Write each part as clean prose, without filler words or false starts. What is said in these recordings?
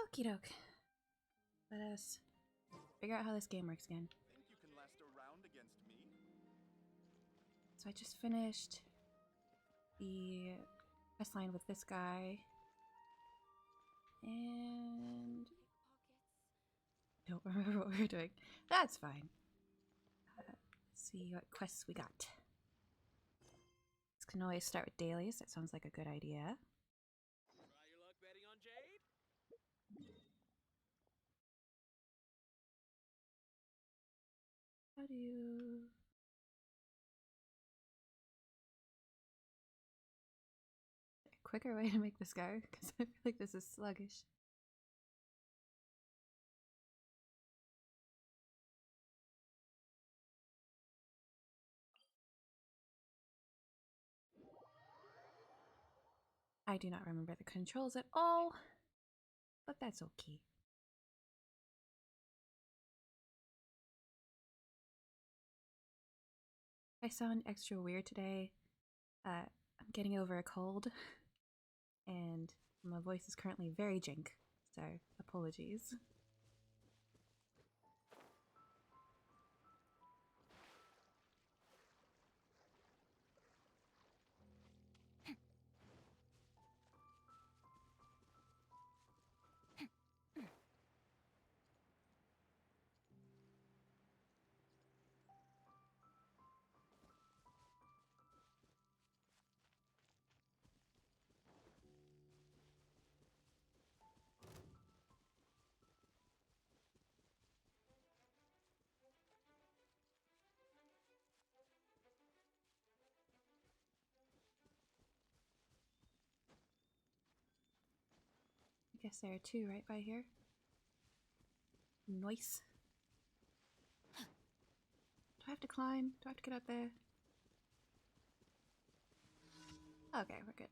Okie doke. Let us figure out how this game works again. Think you can last a round against me? So I just finished the quest line with this guy. And don't remember what we were doing. That's fine. Let's see what quests we got. This can always start with dailies. That sounds like a good idea. Try your luck betting on Jade? How do you... A quicker way to make this go? Because I feel like this is sluggish. I do not remember the controls at all, but that's okay. I sound extra weird today. I'm getting over a cold, and my voice is currently very jink, so apologies. I guess there are two right by here. Nice. Do I have to climb? Do I have to get up there? Okay, we're good.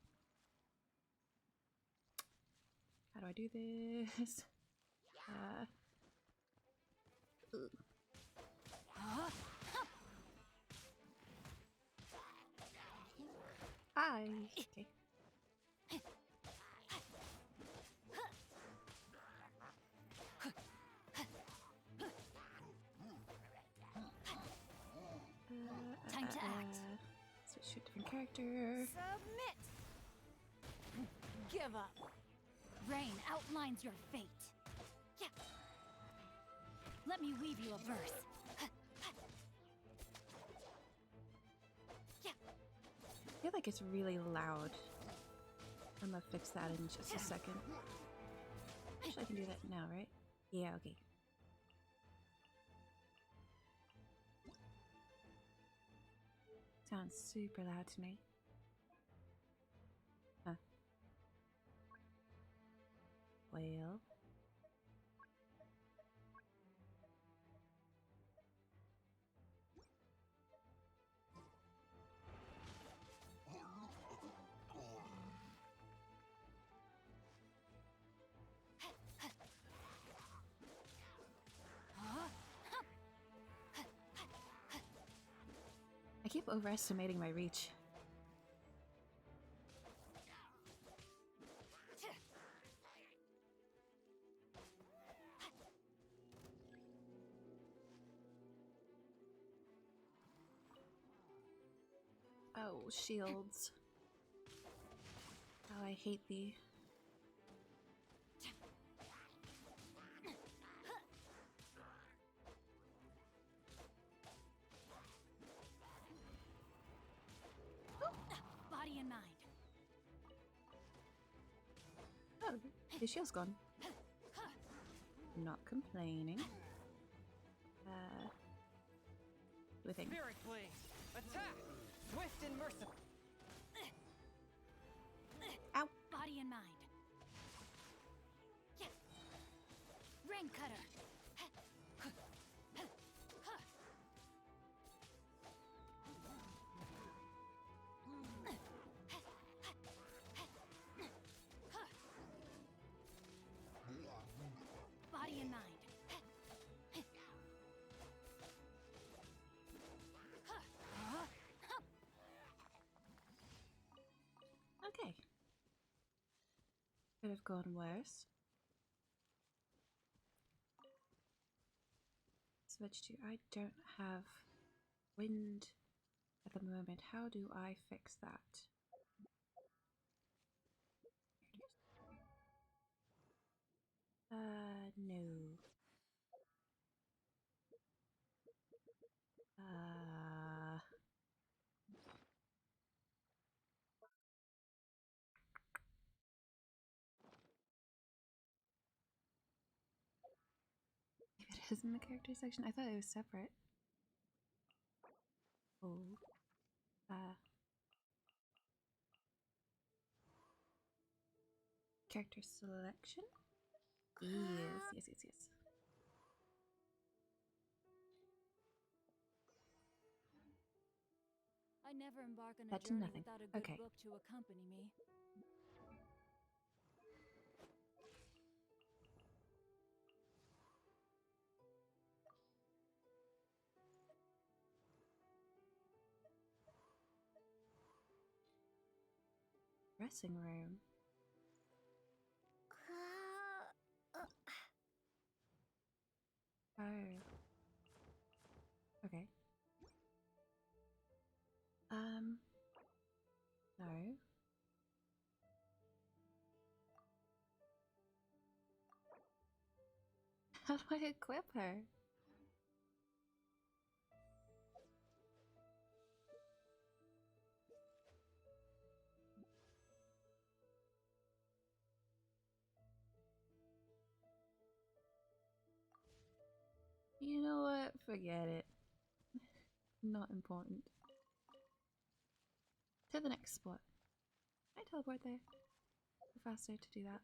How do I do this? Hi. Okay. Time to act. Switch to a different character. Submit! Give up. Rain outlines your fate. Yeah. Let me weave you a verse. Yeah. I feel like it's really loud. I'm gonna fix that in just a second. Actually, I can do that now, right? Yeah, okay. Sounds super loud to me. Huh. Well. I keep overestimating my reach. Oh, shields. Oh, I hate thee. Body and mind. Oh, his shield's gone. Not complaining. Do a thing. Spirit Blade! Attack! Swift and merciful! Ow! Body and mind. Yeah. Rain cutter. Body and mind. Okay. Could have gone worse. switch to? I don't have wind at the moment. How do I fix that? No. It is in the character section. I thought it was separate. Oh. Character selection? Yes. I never embark on a That did journey nothing. without a good Okay. book to accompany me. Dressing room. Oh. Okay. No. How do I equip her? You know what? Forget it. Not important. To the next spot. Can I teleport there? Faster to do that.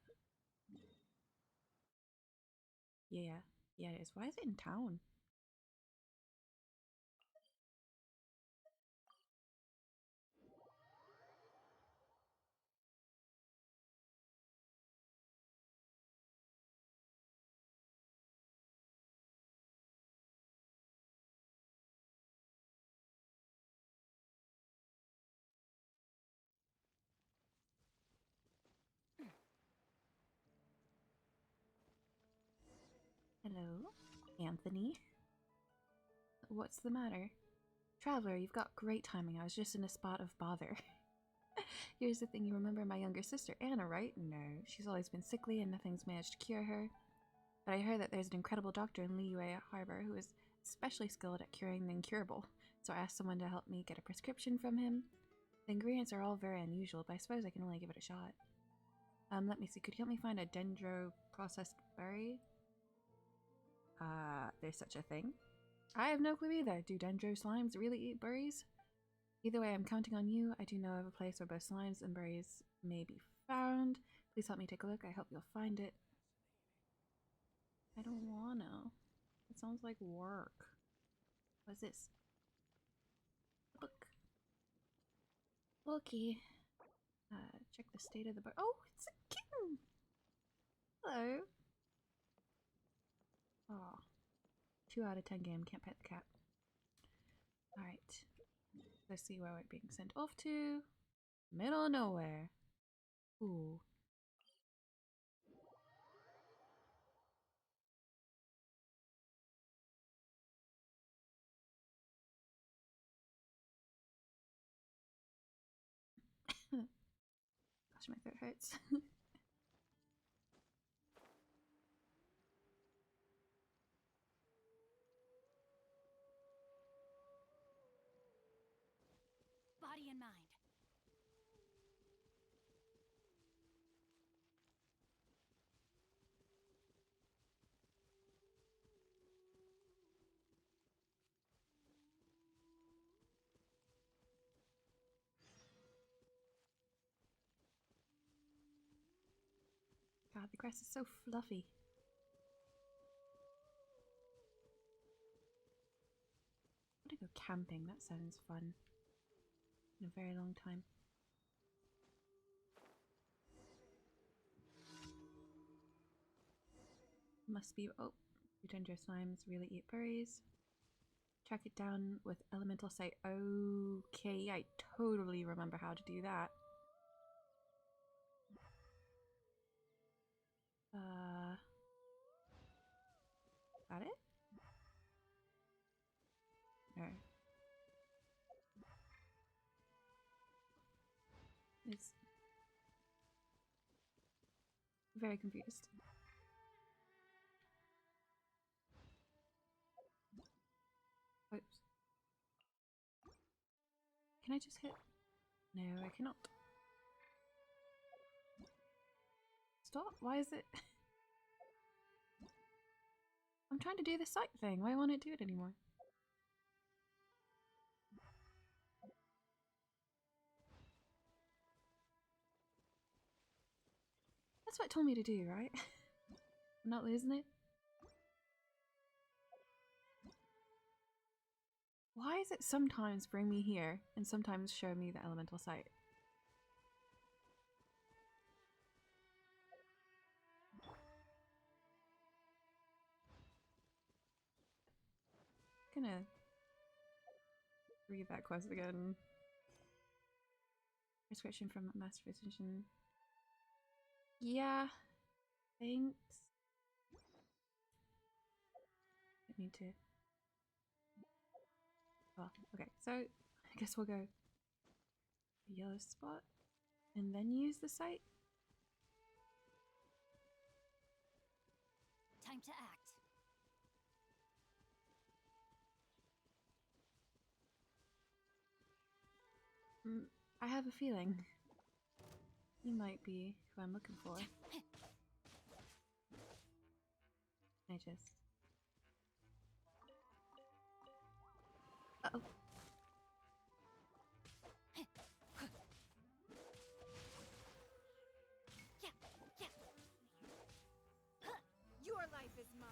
Yeah, it is. Why is it in town? Hello, Anthony. What's the matter? Traveler, you've got great timing. I was just in a spot of bother. Here's the thing, you remember my younger sister, Anna, right? No, she's always been sickly and nothing's managed to cure her. But I heard that there's an incredible doctor in Liyue Harbor who is especially skilled at curing the incurable. So I asked someone to help me get a prescription from him. The ingredients are all very unusual, but I suppose I can only give it a shot. Let me see, could you help me find a dendro processed berry? There's such a thing? I have no clue either. Do dendro slimes really eat berries? Either way, I'm counting on you. I do know of a place where both slimes and berries may be found. Please help me take a look. I hope you'll find it. I don't wanna. It sounds like work. What's this? A book. Bookie. Check the state of the book. Oh, it's a kitten! Hello. Oh. 2 out of 10 game. Can't pet the cat. Alright. Let's see where we're being sent off to. Middle of nowhere. Ooh. Gosh, my throat hurts. Body and mind. God, the grass is so fluffy. I want to go camping. That sounds fun. In a very long time. Must be. Oh, Dendro slimes really eat berries. Track it down with elemental sight. Okay, I totally remember how to do that. Got it? is very confused. Oops. Can I just hit? No, I cannot. Stop? Why is it? I'm trying to do the sight thing. Why won't it do it anymore? That's what it told me to do, right? I'm not losing it. Why is it sometimes bring me here and sometimes show me the elemental sight? Gonna read that quest again. Prescription from a master physician. Yeah, thanks. I need to. Oh, okay, so I guess we'll go yellow spot and then use the sight. Time to act. I have a feeling he might be who I'm looking for. I just. Uh-oh. Your life is mine.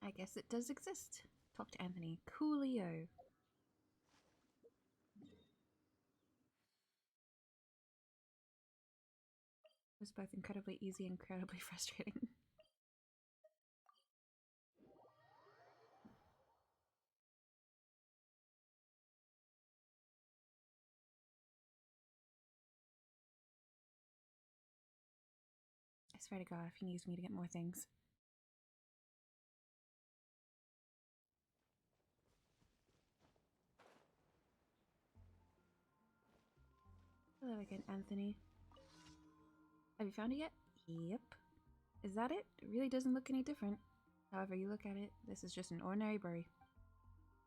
I guess it does exist. Talk to Anthony. Coolio. It was both incredibly easy and incredibly frustrating. I swear to God, if he needs me to get more things. Hello again, Anthony. Have you found it yet? Yep. Is that it? It really doesn't look any different. However you look at it, this is just an ordinary bury.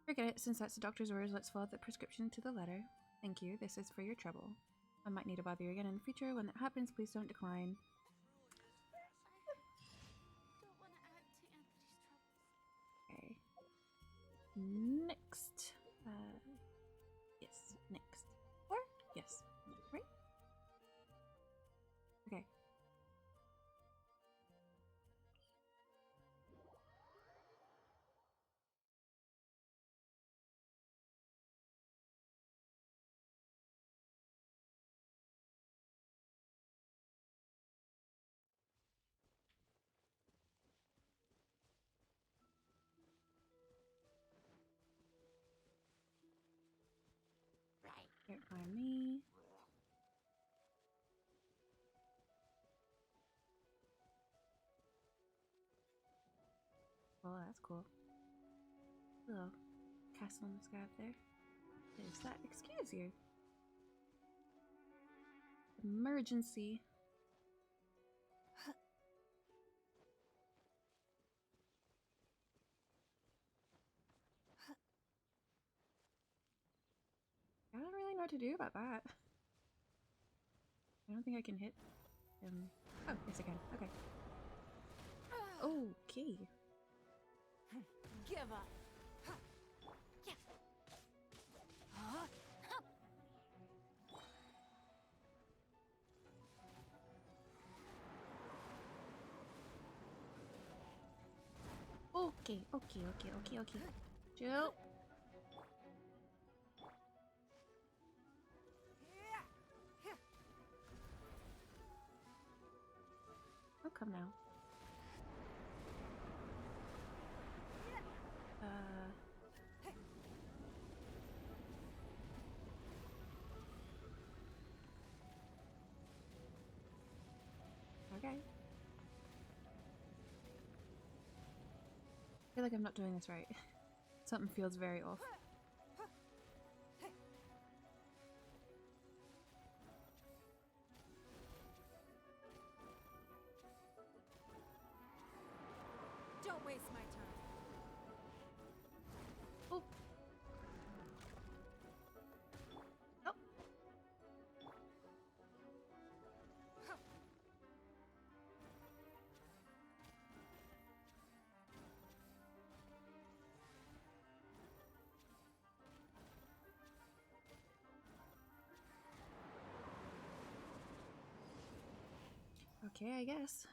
Forget it, since that's the doctor's orders, let's follow the prescription to the letter. Thank you, this is for your trouble. I might need to bother you again in the future. When that happens, please don't decline. Don't want to add to Anthony's troubles. Okay. Next. Yes, next. Or? Yes. Right? Okay. Right by me. Well, that's cool. Little castle in the sky up there. Is that? Excuse you. Emergency. I don't really know what to do about that. I don't think I can hit him. Oh, yes I can. Okay. Okay. Give up. Okay, okay. Jill. Oh, come now. Okay. I feel like I'm not doing this right. Something feels very off. waste my time. Oh. Oh. Okay, I guess.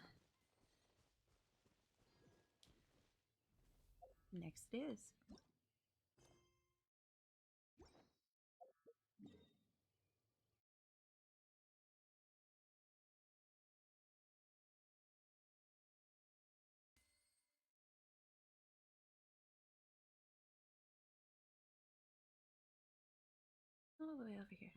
Next is. All the way over here.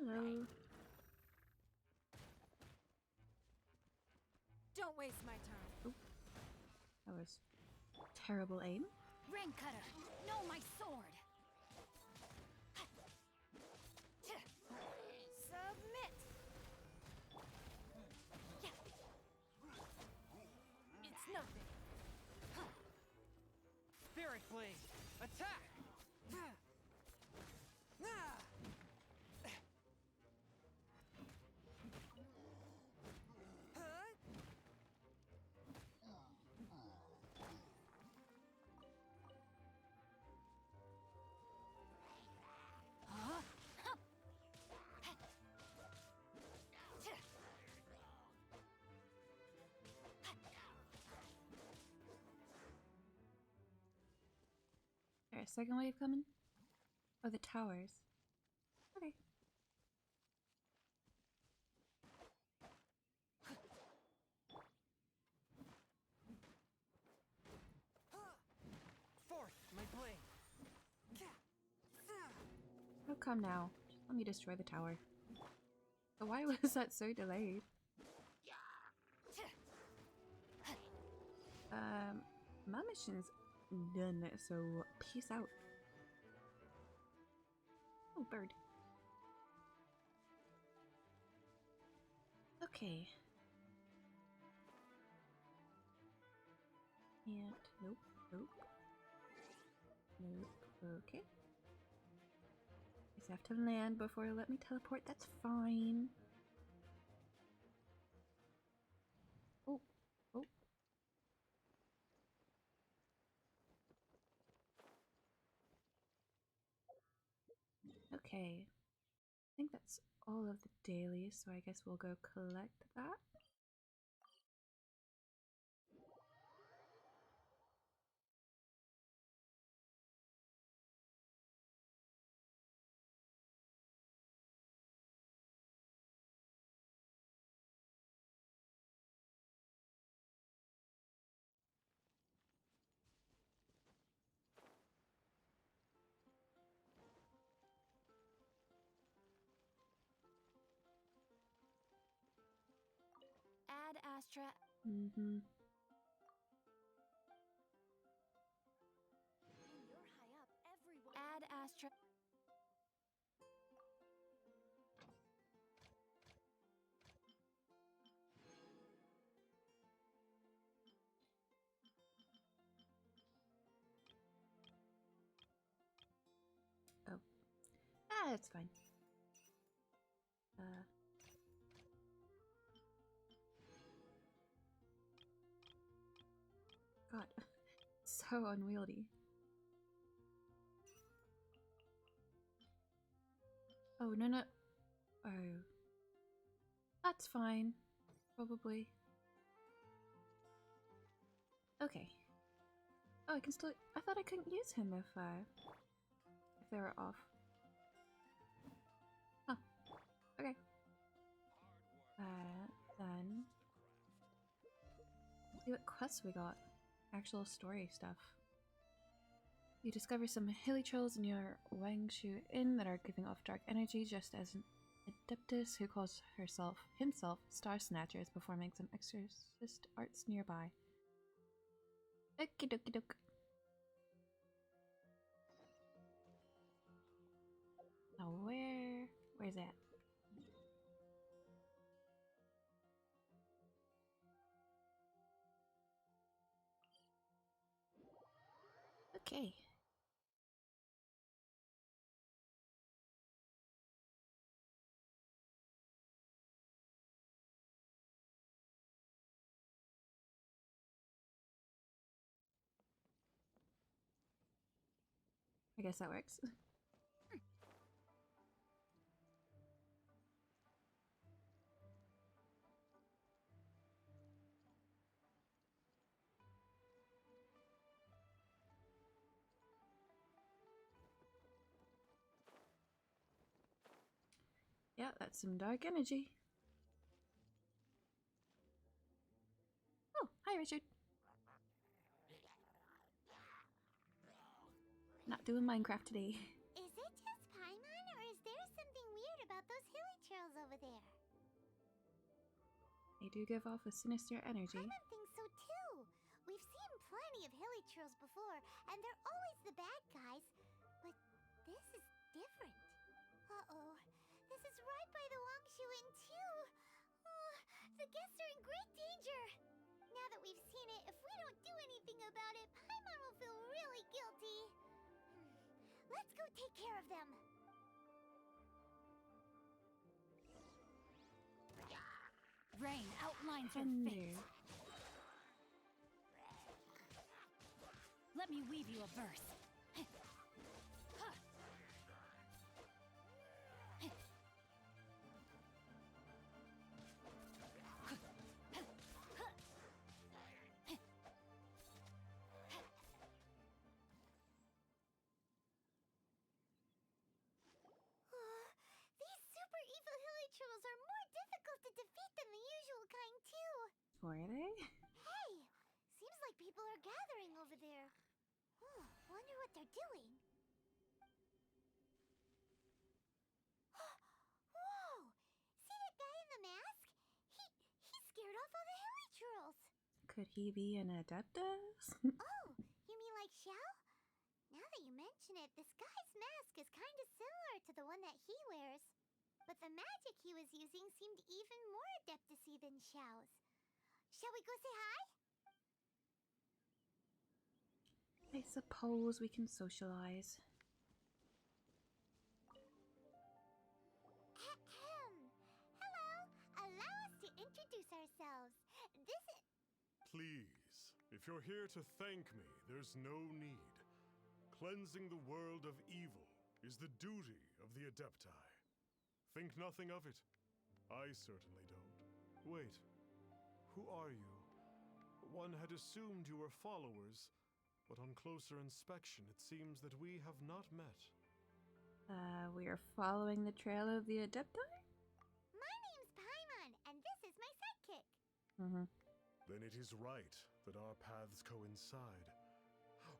Hello. Don't waste my time. Oh, that was terrible aim. Rain cutter, know my sword. Submit. It's nothing. Spirit Blade, attack! Alright, second wave coming? Oh, the towers. Okay. Forth, my blade! Oh, come now. Just let me destroy the tower. But why was that so delayed? My mission's done, so peace out. Oh, bird. Okay. And nope, nope. Nope. Okay. Just have to land before you let me teleport. That's fine. Oh, oh. Okay. I think that's all of the dailies, so I guess we'll go collect that. Add Astra. Mm-hmm. When you're high up, everyone. Add Astra. Oh. Ah, that's fine. God. So unwieldy. Oh, no, no. Oh. That's fine. Probably. Okay. Oh, I can still. I thought I couldn't use him if they were off. Huh. Okay. Then see what quests we got. Actual story stuff. You discover some hilly trolls in your Wangshu Inn that are giving off dark energy, just as an adeptus who calls himself Star Snatcher is performing some exorcist arts nearby. Okie dokie doke. Now where's that? Okay. I guess that works. Yeah, that's some dark energy. Oh, hi Richard. Not doing Minecraft today. Is it just Paimon, or is there something weird about those hilly trails over there? They do give off a sinister energy. Paimon thinks so too. We've seen plenty of hilly trails before, and they're always the bad guys. But this is different. Uh-oh. This is right by the Wangshu Inn too. Oh, the guests are in great danger. Now that we've seen it, if we don't do anything about it, Paimon will feel really guilty. Let's go take care of them. Rain outlines your Thunder. fate. Let me weave you a verse. These super evil hilly trolls are more difficult to defeat than the usual kind too. Were they? Hey, seems like people are gathering over there. Oh, wonder what they're doing. Whoa! See that guy in the mask? He scared off all the hilly trolls. Could he be an adeptus? Oh, you mean like Xiao? Now that you mention it, this guy's mask is kind of similar to the one that he wears. But the magic he was using seemed even more adeptus-y than Xiao's. Shall we go say hi? I suppose we can socialize. Ahem. Hello. Allow us to introduce ourselves. This is... Please, if you're here to thank me, there's no need. Cleansing the world of evil is the duty of the Adepti. Think nothing of it. I certainly don't. Wait, who are you? One had assumed you were followers, but on closer inspection it seems that we have not met. We are following the trail of the adepti? My name's Paimon, and this is my sidekick. Then it is right that our paths coincide.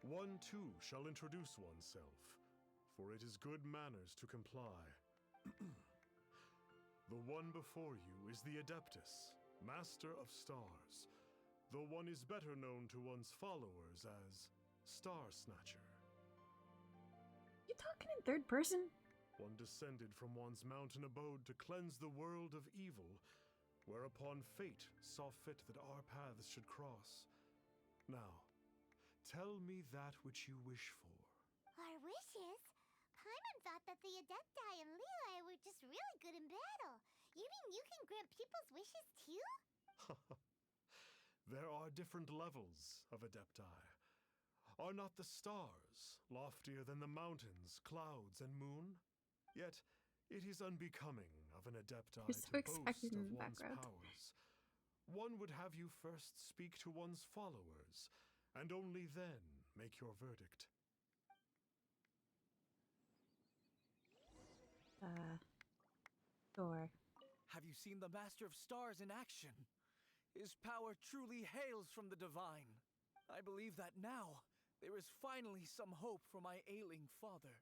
One too shall introduce oneself, for it is good manners to comply. The one before you is the Adeptus, Master of Stars, though one is better known to one's followers as Star Snatcher. You talking in third person? One descended from one's mountain abode to cleanse the world of evil, whereupon fate saw fit that our paths should cross. Now, tell me that which you wish for. Our wishes? Paimon thought that the Adepti and Leela were just really good in battle. You mean you can grant people's wishes too? There are different levels of Adepti. Are not the stars loftier than the mountains, clouds, and moon? Yet, it is unbecoming of an Adepti You're so to excited boast in of the one's background. powers. One would have you first speak to one's followers, and only then make your verdict. Sure. Have you seen the Master of Stars in action? His power truly hails from the divine. I believe that now there is finally some hope for my ailing father.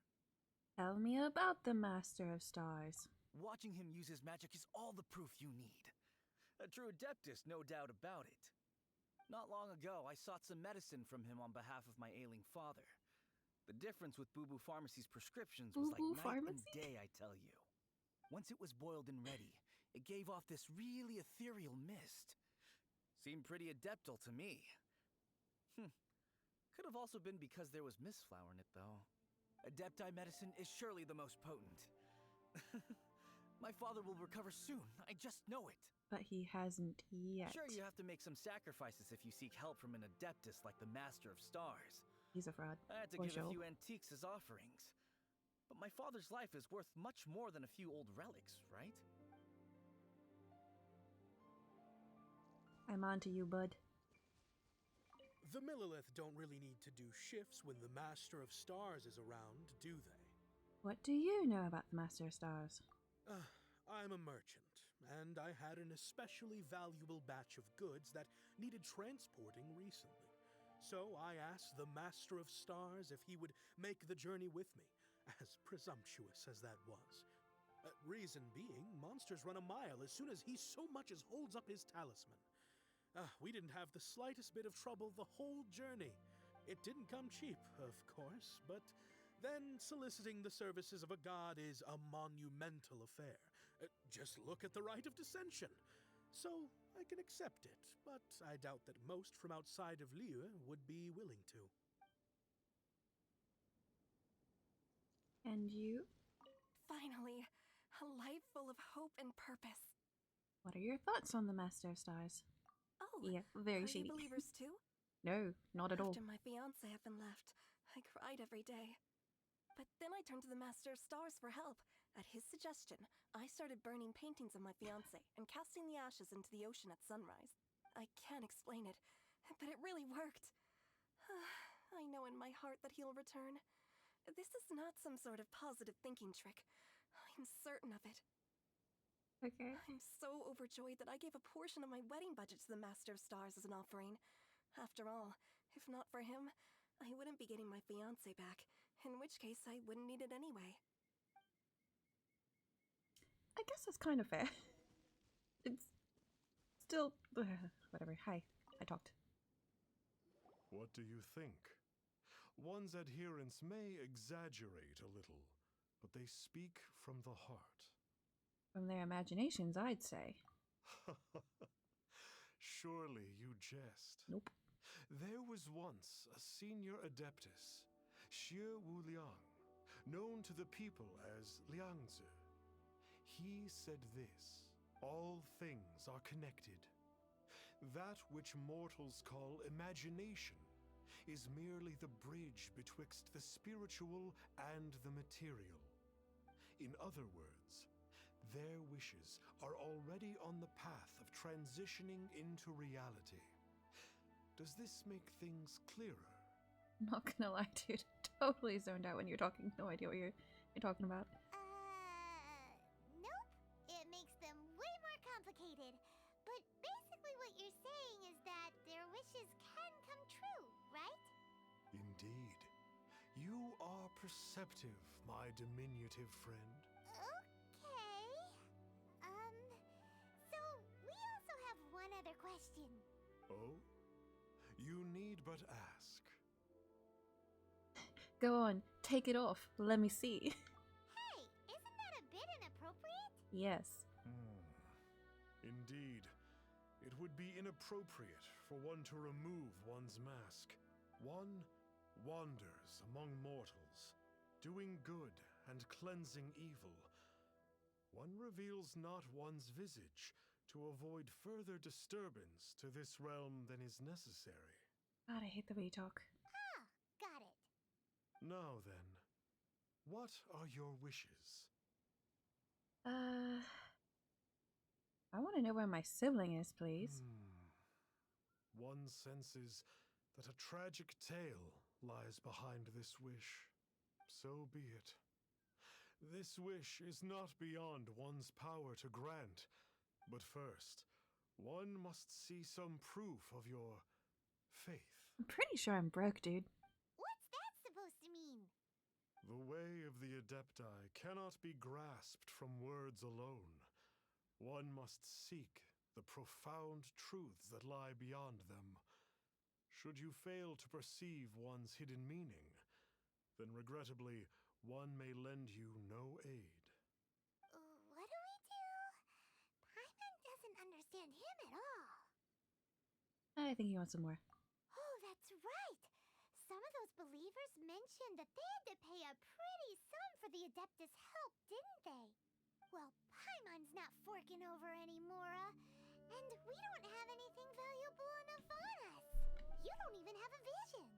Tell me about the Master of Stars. Watching him use his magic is all the proof you need. A true adeptus, no doubt about it. Not long ago, I sought some medicine from him on behalf of my ailing father. The difference with Boo Boo Pharmacy's prescriptions was like Boo Boo night and Pharmacy? day, I tell you. Once it was boiled and ready, it gave off this really ethereal mist. Seemed pretty adeptal to me. Could have also been because there was mistflower in it, though. Adepti medicine is surely the most potent. My father will recover soon, I just know it. But he hasn't yet. Sure, you have to make some sacrifices if you seek help from an adeptus like the Master of Stars. He's a fraud. I had to For give a sure. few antiques as offerings. But my father's life is worth much more than a few old relics, right? I'm on to you, bud. The Millilith don't really need to do shifts when the Master of Stars is around, do they? What do you know about the Master of Stars? I'm a merchant, and I had an especially valuable batch of goods that needed transporting recently. So I asked the Master of Stars if he would make the journey with me, as presumptuous as that was. Reason being, monsters run a mile as soon as he so much as holds up his talisman. We didn't have the slightest bit of trouble the whole journey. It didn't come cheap, of course, but then soliciting the services of a god is a monumental affair. Just look at the Rite of Dissension. So I can accept it, but I doubt that most from outside of Liyue would be willing to. And you? Finally, a life full of hope and purpose. What are your thoughts on the Master of Stars? Oh, Yeah, very are you shady. believers too? No, not at all. After my fiancé had been left, I cried every day. But then I turned to the Master of Stars for help. At his suggestion, I started burning paintings of my fiancé and casting the ashes into the ocean at sunrise. I can't explain it, but it really worked. I know in my heart that he'll return. This is not some sort of positive thinking trick. I'm certain of it. Okay. I'm so overjoyed that I gave a portion of my wedding budget to the Master of Stars as an offering. After all, if not for him, I wouldn't be getting my fiancé back, in which case I wouldn't need it anyway. I guess that's kind of fair. It's still... whatever. Hi. I talked. What do you think? One's adherents may exaggerate a little, but they speak from the heart. From their imaginations, I'd say. Surely you jest. Nope. There was once a senior adeptus, Xie Wu Liang, known to the people as Liangzi. He said this: all things are connected. That which mortals call imagination is merely the bridge betwixt the spiritual and the material. In other words, their wishes are already on the path of transitioning into reality. Does this make things clearer? Not gonna lie, dude. Totally zoned out when you're talking. No idea what you're talking about. Nope. It makes them way more complicated. But basically what you're saying is that their wishes can come true, right? Indeed. You are perceptive, my diminutive friend. Okay. So we also have one other question. Oh? You need but ask. Go on. Take it off. Let me see. Hey, isn't that a bit inappropriate? Yes. Indeed. It would be inappropriate for one to remove one's mask. One wanders among mortals, doing good and cleansing evil. One reveals not one's visage to avoid further disturbance to this realm than is necessary. God, I hate the way you talk. Ah, got it. Now then, what are your wishes? I want to know where my sibling is, please. One senses that a tragic tale lies behind this wish. So be it. This wish is not beyond one's power to grant, But first, one must see some proof of your faith. I'm pretty sure I'm broke, dude. What's that supposed to mean? The way of the Adepti cannot be grasped from words alone. One must seek the profound truths that lie beyond them. Should you fail to perceive one's hidden meaning, then regrettably, one may lend you no aid. What do we do? Paimon doesn't understand him at all. I think he wants some more. Oh, that's right. Some of those believers mentioned that they had to pay a pretty sum for the Adeptus' help, didn't they? Well, Paimon's not forking over anymore, and we don't have anything valuable enough on us. You don't even have a vision.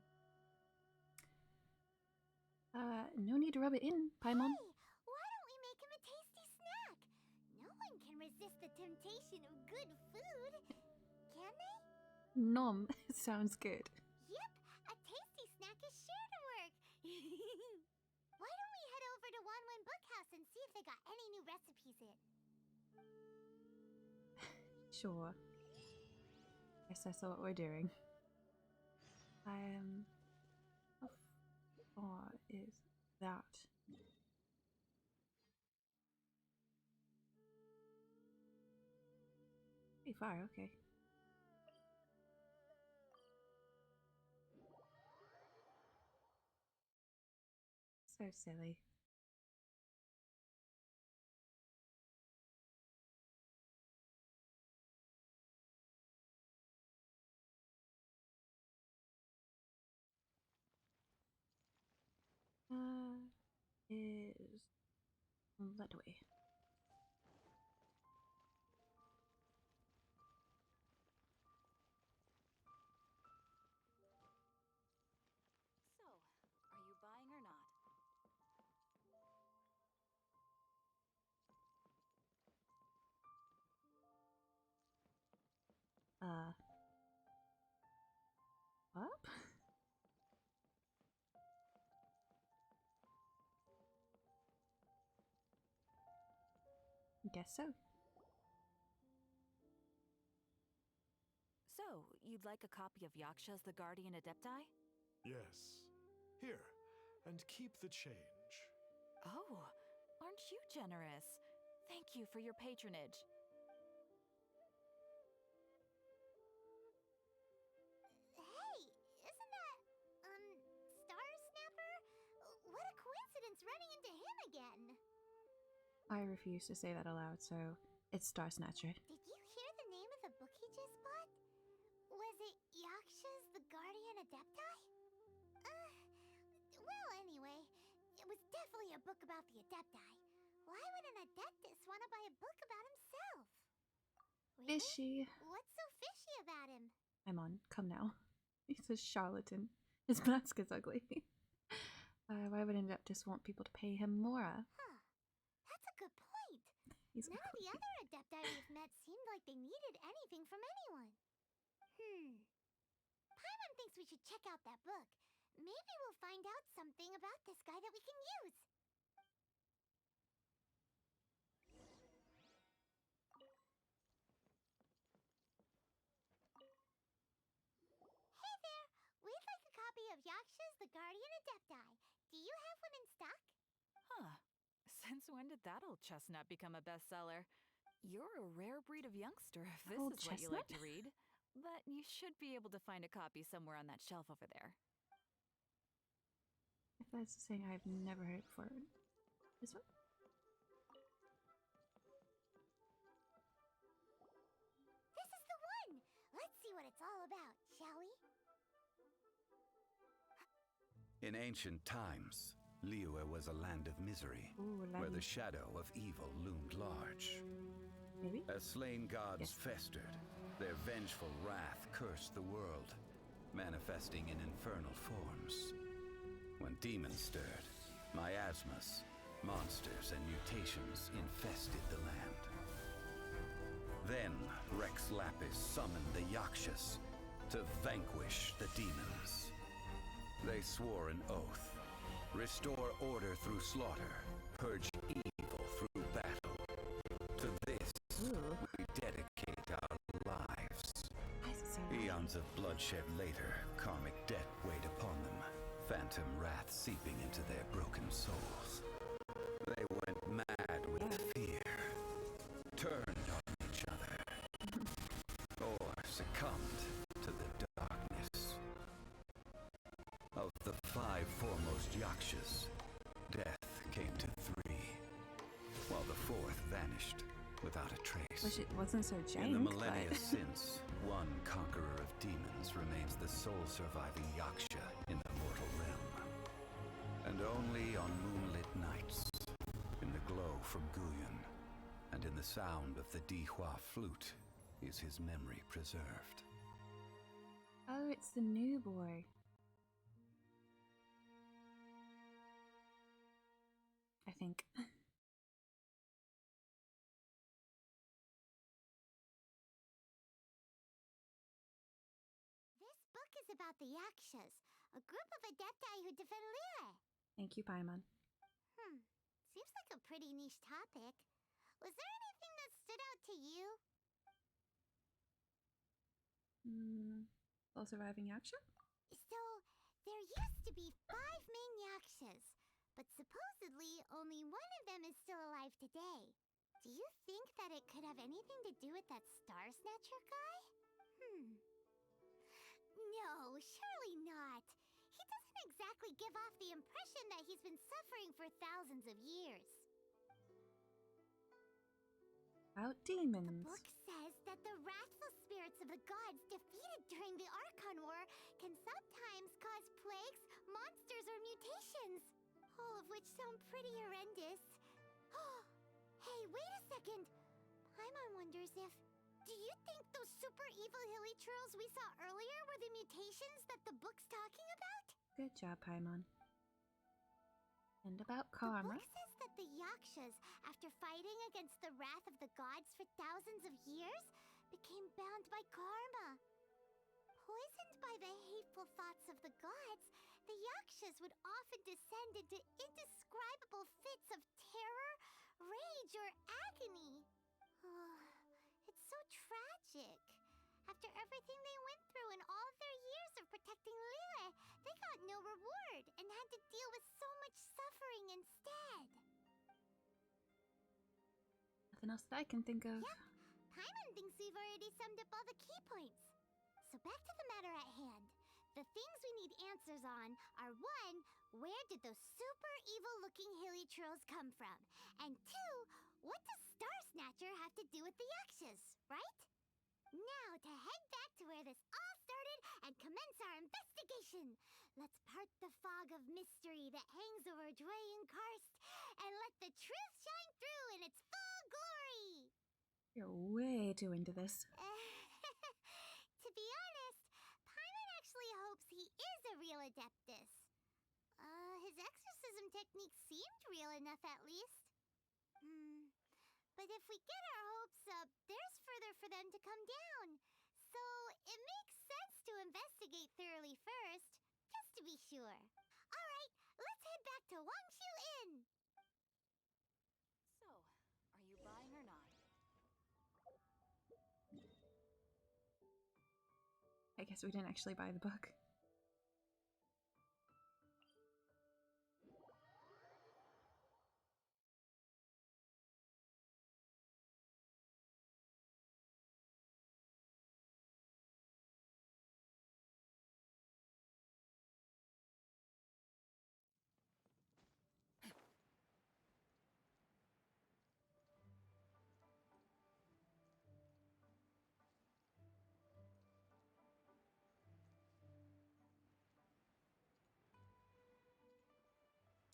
No need to rub it in, Paimon. Hey, why don't we make him a tasty snack? No one can resist the temptation of good food, can they? Nom. Sounds good. Yep, a tasty snack is sure to work. Why don't we head over to Wanwen Bookhouse and see if they got any new recipes in? Sure. Guess that's what we're doing. How far is that? Pretty far, okay. So silly. Is that way? So, are you buying or not? Up? Guess so. So, you'd like a copy of Yaksha's The Guardian Adepti? Yes. Here, and keep the change. Oh, aren't you generous? Thank you for your patronage. Hey, isn't that, Star Snapper? What a coincidence running into him again. I refuse to say that aloud, so it's Star Snatcher. Did you hear the name of the book he just bought? Was it Yaksha's The Guardian Adepti? Well, anyway, it was definitely a book about the Adepti. Why would an Adeptus want to buy a book about himself? Really? Fishy. What's so fishy about him? I'm on. Come now. He's a charlatan. His mask is ugly. Why would an Adeptus want people to pay him more? Huh. That's a good point. He's None of the other Adepti we've met seemed like they needed anything from anyone. Paimon thinks we should check out that book. Maybe we'll find out something about this guy that we can use. Hey there! We'd like a copy of Yaksha's The Guardian Adepti. Do you have one in stock? Huh. Since when did that old chestnut become a bestseller? You're a rare breed of youngster if this Old is what you like chestnut? to read. But you should be able to find a copy somewhere on that shelf over there. If that's a saying I've never heard before. This one? This is the one! Let's see what it's all about, shall we? In ancient times, Liyue was a land of misery, Ooh, where laddie. the shadow of evil loomed large. Maybe? As slain gods Yes. festered, their vengeful wrath cursed the world, manifesting in infernal forms. When demons stirred, miasmas, monsters, and mutations infested the land. Then Rex Lapis summoned the Yakshas to vanquish the demons. They swore an oath: restore order through slaughter, purge evil through battle. To this, Ooh. we dedicated bloodshed later, karmic debt weighed upon them, phantom wrath seeping into their broken souls. They went mad with fear, turned on each other, or succumbed to the darkness. Of the 5 foremost Yakshas, death came to 3, while the 4th vanished without a trace. Wish it wasn't so jank, In the millennia but... since, one conqueror of demons remains the sole surviving Yaksha in the mortal realm. And only on moonlit nights, in the glow from Guyon, and in the sound of the Dihua flute, is his memory preserved. Oh, it's the new boy. I think. This book is about the Yakshas, a group of adepti who defend Liyue. Thank you, Paimon. Seems like a pretty niche topic. Was there anything that stood out to you? All surviving Yaksha? So, there used to be 5 main Yakshas, but supposedly only one of them is still alive today. Do you think that it could have anything to do with that Star Snatcher guy? No, surely not. He doesn't exactly give off the impression that he's been suffering for thousands of years. About The demons. book says that the wrathful spirits of the gods defeated during the Archon War can sometimes cause plagues, monsters, or mutations. All of which sound pretty horrendous. Hey, wait a second. Paimon wonders if... Do you think those super evil hilly churls we saw earlier were the mutations that the book's talking about? Good job, Paimon. And about The karma. book says that the Yakshas, after fighting against the wrath of the gods for thousands of years, became bound by karma. Poisoned by the hateful thoughts of the gods, the Yakshas would often descend into indescribable fits of terror, rage, or agony. It's so tragic. After everything they went through in all of their years of protecting Liyue, they got no reward and had to deal with so much suffering instead. Nothing else that I can think of. Yep, Paimon thinks we've already summed up all the key points. So back to the matter at hand. The things we need answers on are 1, where did those super evil-looking hilly trolls come from? And 2, what does Star Snatcher have to do with the Yakshas, right? Now to head back to where this all started and commence our investigation. Let's part the fog of mystery that hangs over Dwayne Karst and let the truth shine through in its full glory. You're way too into this. To be honest, Paimon actually hopes he is a real Adeptus. His exorcism technique seemed real enough at least. But if we get our hopes up, there's further for them to come down. So it makes sense to investigate thoroughly first, just to be sure. Alright, let's head back to Wangshu Inn! So, are you buying or not? I guess we didn't actually buy the book.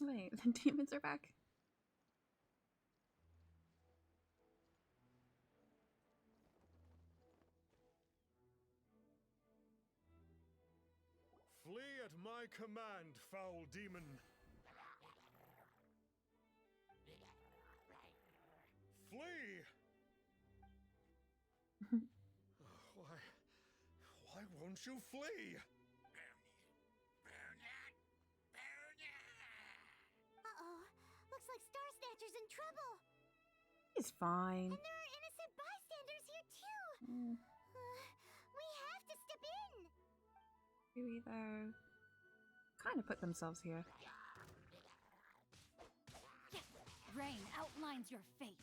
Wait, the demons are back? Flee at my command, foul demon! Flee! Why won't you flee? Uh-oh, looks like Star Snatcher's in trouble. He's fine. And there are innocent bystanders here too. We have to step in. who either kind of put themselves here. Rain outlines your fate.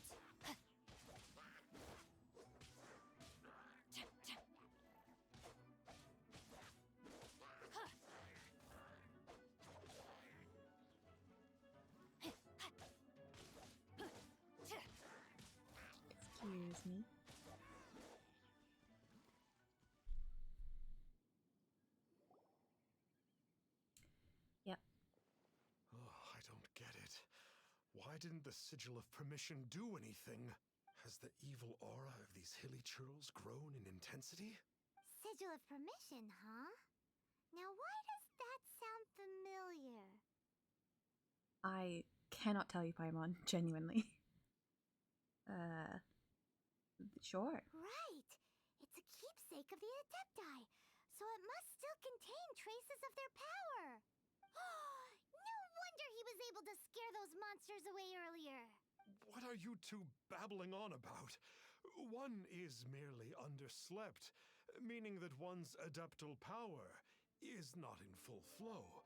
Excuse me. Yep. Oh, I don't get it. Why didn't the Sigil of Permission do anything? Has the evil aura of these hilly churls grown in intensity? Sigil of Permission, huh? Now why does that sound familiar? I cannot tell you, Paimon, genuinely. Sure. Right! It's a keepsake of the Adepti, so it must still contain traces of their power! No wonder he was able to scare those monsters away earlier! What are you two babbling on about? One is merely underslept, meaning that one's adeptal power is not in full flow.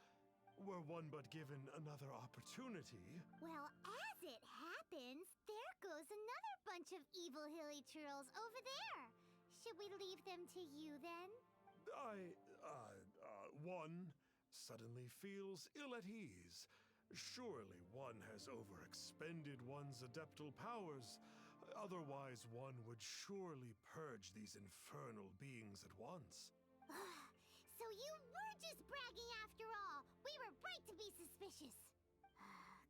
Were one but given another opportunity... Well, as it happens, there goes another bunch of evil hilly churls over there! Should we leave them to you, then? One suddenly feels ill at ease. Surely one has overexpended one's adeptal powers. Otherwise, one would surely purge these infernal beings at once. So you were just bragging after all! We were right to be suspicious!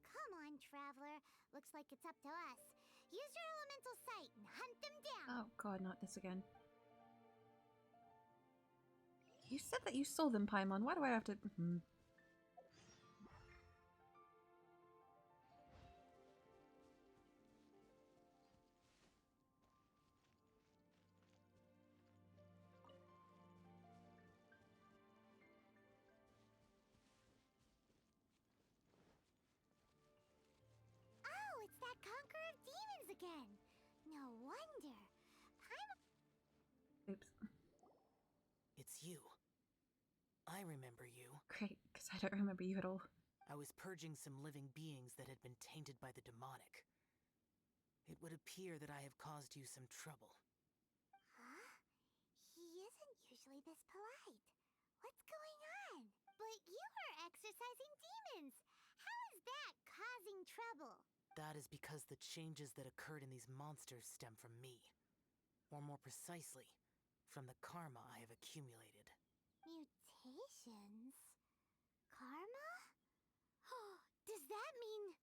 Come on, Traveler. Looks like it's up to us. Use your elemental sight and hunt them down! Oh god, not this again. You said that you saw them, Paimon. Why do I have to... Oh, it's that Conqueror of Demons again! No wonder. Oops. It's you. I remember you. Great, because I don't remember you at all. I was purging some living beings that had been tainted by the demonic. It would appear that I have caused you some trouble. Huh? He isn't usually this polite. What's going on? But you are exercising demons! How is that causing trouble? That is because the changes that occurred in these monsters stem from me. Or more precisely, from the karma I have accumulated. Mutations? Karma? Does that mean...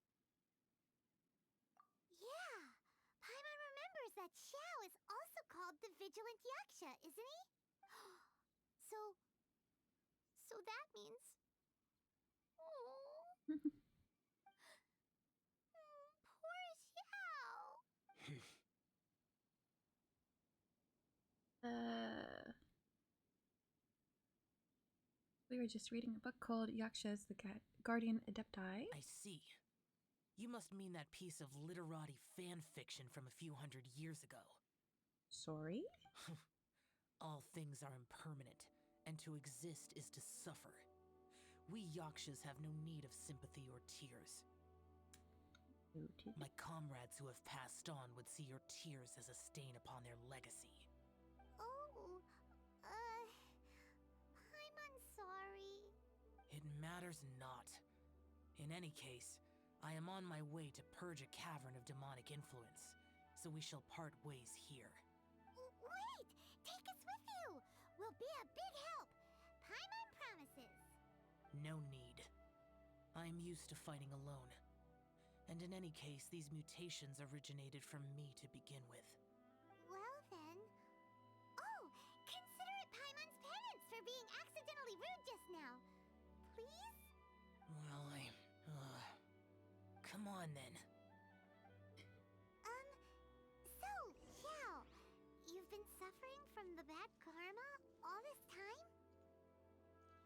Yeah! Paimon remembers that Xiao is also called the Vigilant Yaksha, isn't he? So that means... Oh... Poor Xiao! We were just reading a book called Yakshas, the Guardian Adepti. I see. You must mean that piece of literati fan fiction from a few hundred years ago. Sorry? All things are impermanent, and to exist is to suffer. We Yakshas have no need of sympathy or tears. Noted. My comrades who have passed on would see your tears as a stain upon their legacy. Oh, I'm sorry. It matters not. In any case, I am on my way to purge a cavern of demonic influence, so we shall part ways here. Wait! Take us with you! We'll be a big help! Paimon promises! No need. I am used to fighting alone. And in any case, these mutations originated from me to begin with. Well then... Oh! Consider it Paimon's penance for being accidentally rude just now! Please? Well, come on then. So, Xiao, you've been suffering from the bad karma all this time?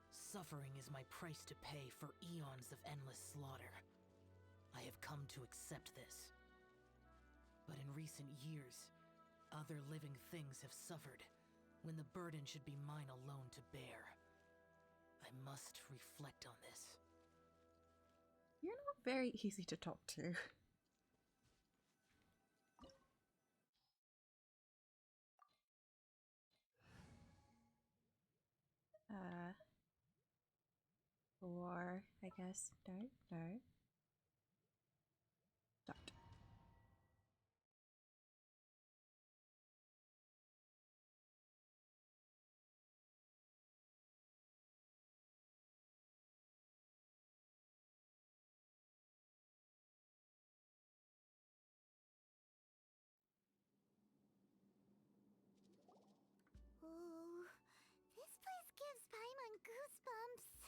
Suffering is my price to pay for eons of endless slaughter. I have come to accept this. But in recent years, other living things have suffered, when the burden should be mine alone to bear. I must reflect on this. You're not very easy to talk to. War, I guess. No. Start. Ooh, this place gives Paimon goosebumps.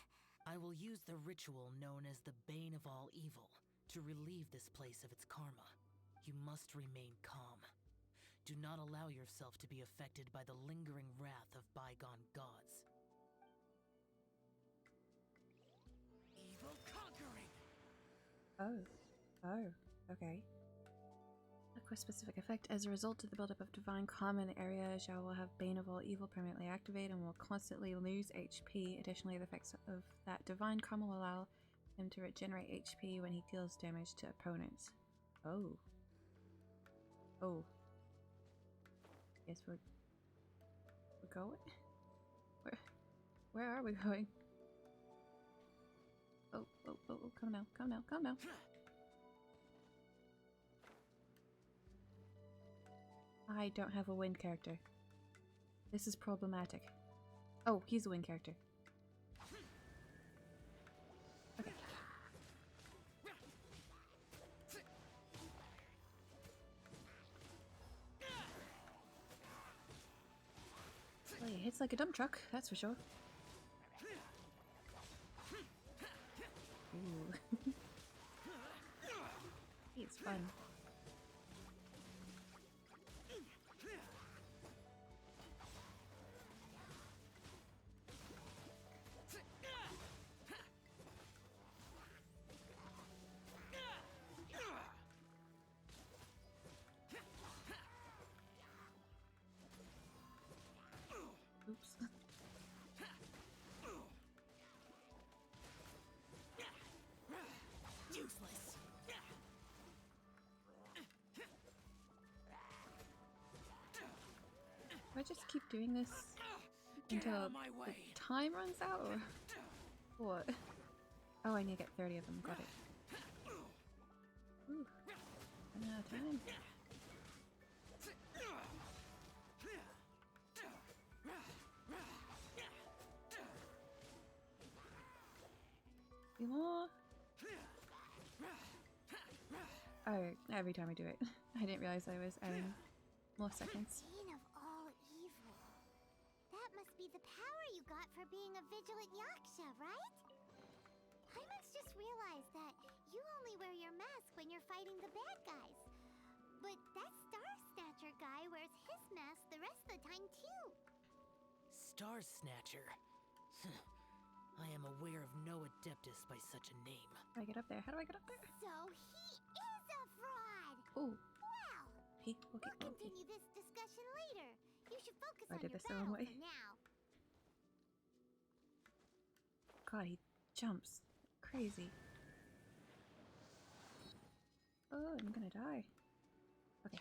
I will use the ritual known as the Bane of All Evil to relieve this place of its karma. You must remain calm. Do not allow yourself to be affected by the lingering wrath of bygone gods. Evil conquering! Oh, okay. A quest-specific effect. As a result of the buildup of divine karma in the area, Zhao will have Bane of All Evil permanently activate and will constantly lose HP. Additionally, the effects of that divine karma will allow him to regenerate HP when he deals damage to opponents. Oh. Guess we're going? Where are we going? Oh, come now. I don't have a wind character. This is problematic. Oh, he's a wind character. Okay. Well, he hits like a dump truck, that's for sure. Ooh. It's fun. Oops. Useless! Do I just keep doing this until my the way. time runs out, or what? Oh, I need to get 30 of them. Got it. Ooh. Running out of time. Few more. Oh, every time I do it. I didn't realize I was adding more seconds. Bane of all evil. That must be the power you got for being a vigilant yaksha, right? I must just realize that you only wear your mask when you're fighting the bad guys. But that Star Snatcher guy wears his mask the rest of the time too. Star Snatcher. I am aware of no Adeptus by such a name. How do I get up there? How do I get up there? So he is a fraud. Oh, Well, peek, we'll okay. continue this discussion later. You should focus I on did your this the wrong battle way. for now. God, he jumps. Crazy. Oh, I'm gonna die. Okay.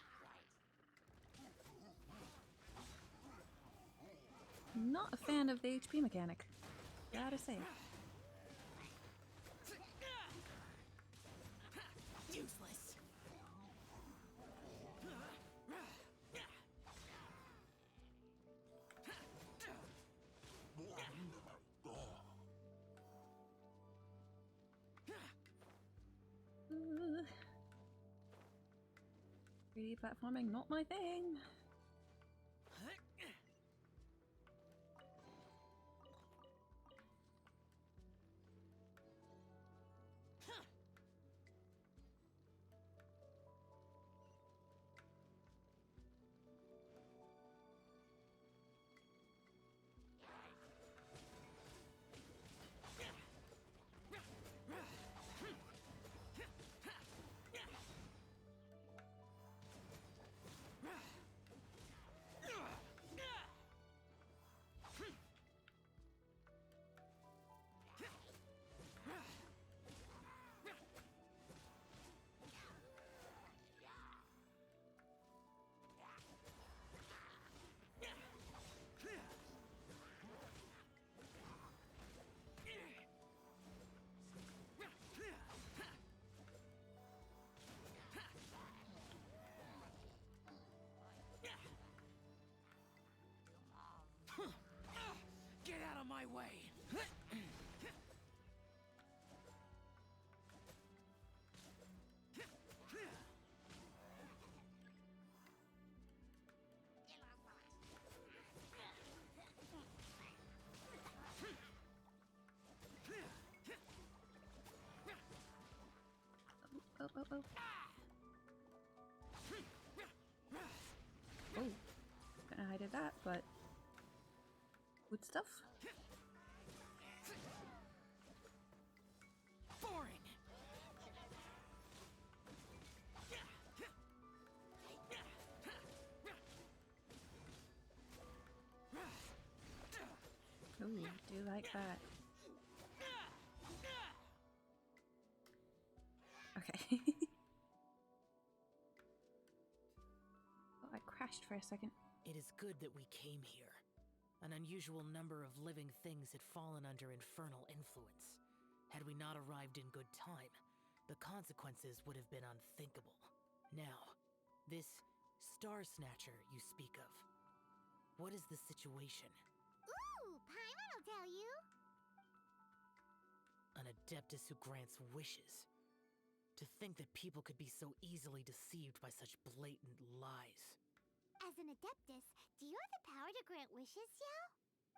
Not a fan of the HP mechanic. Gotta say. Useless! Ooh. 3D platforming, not my thing. oh. Oh, don't know how I did that, but good stuff. Boring. Ooh, do like that. Okay. Oh, I crashed for a second. It is good that we came here. An unusual number of living things had fallen under infernal influence. Had we not arrived in good time, the consequences would have been unthinkable. Now, this Star Snatcher you speak of, what is the situation? Ooh, Paimon'll tell you. An Adeptus who grants wishes. To think that people could be so easily deceived by such blatant lies. As an Adeptus, do you have the power to grant wishes, Xiao?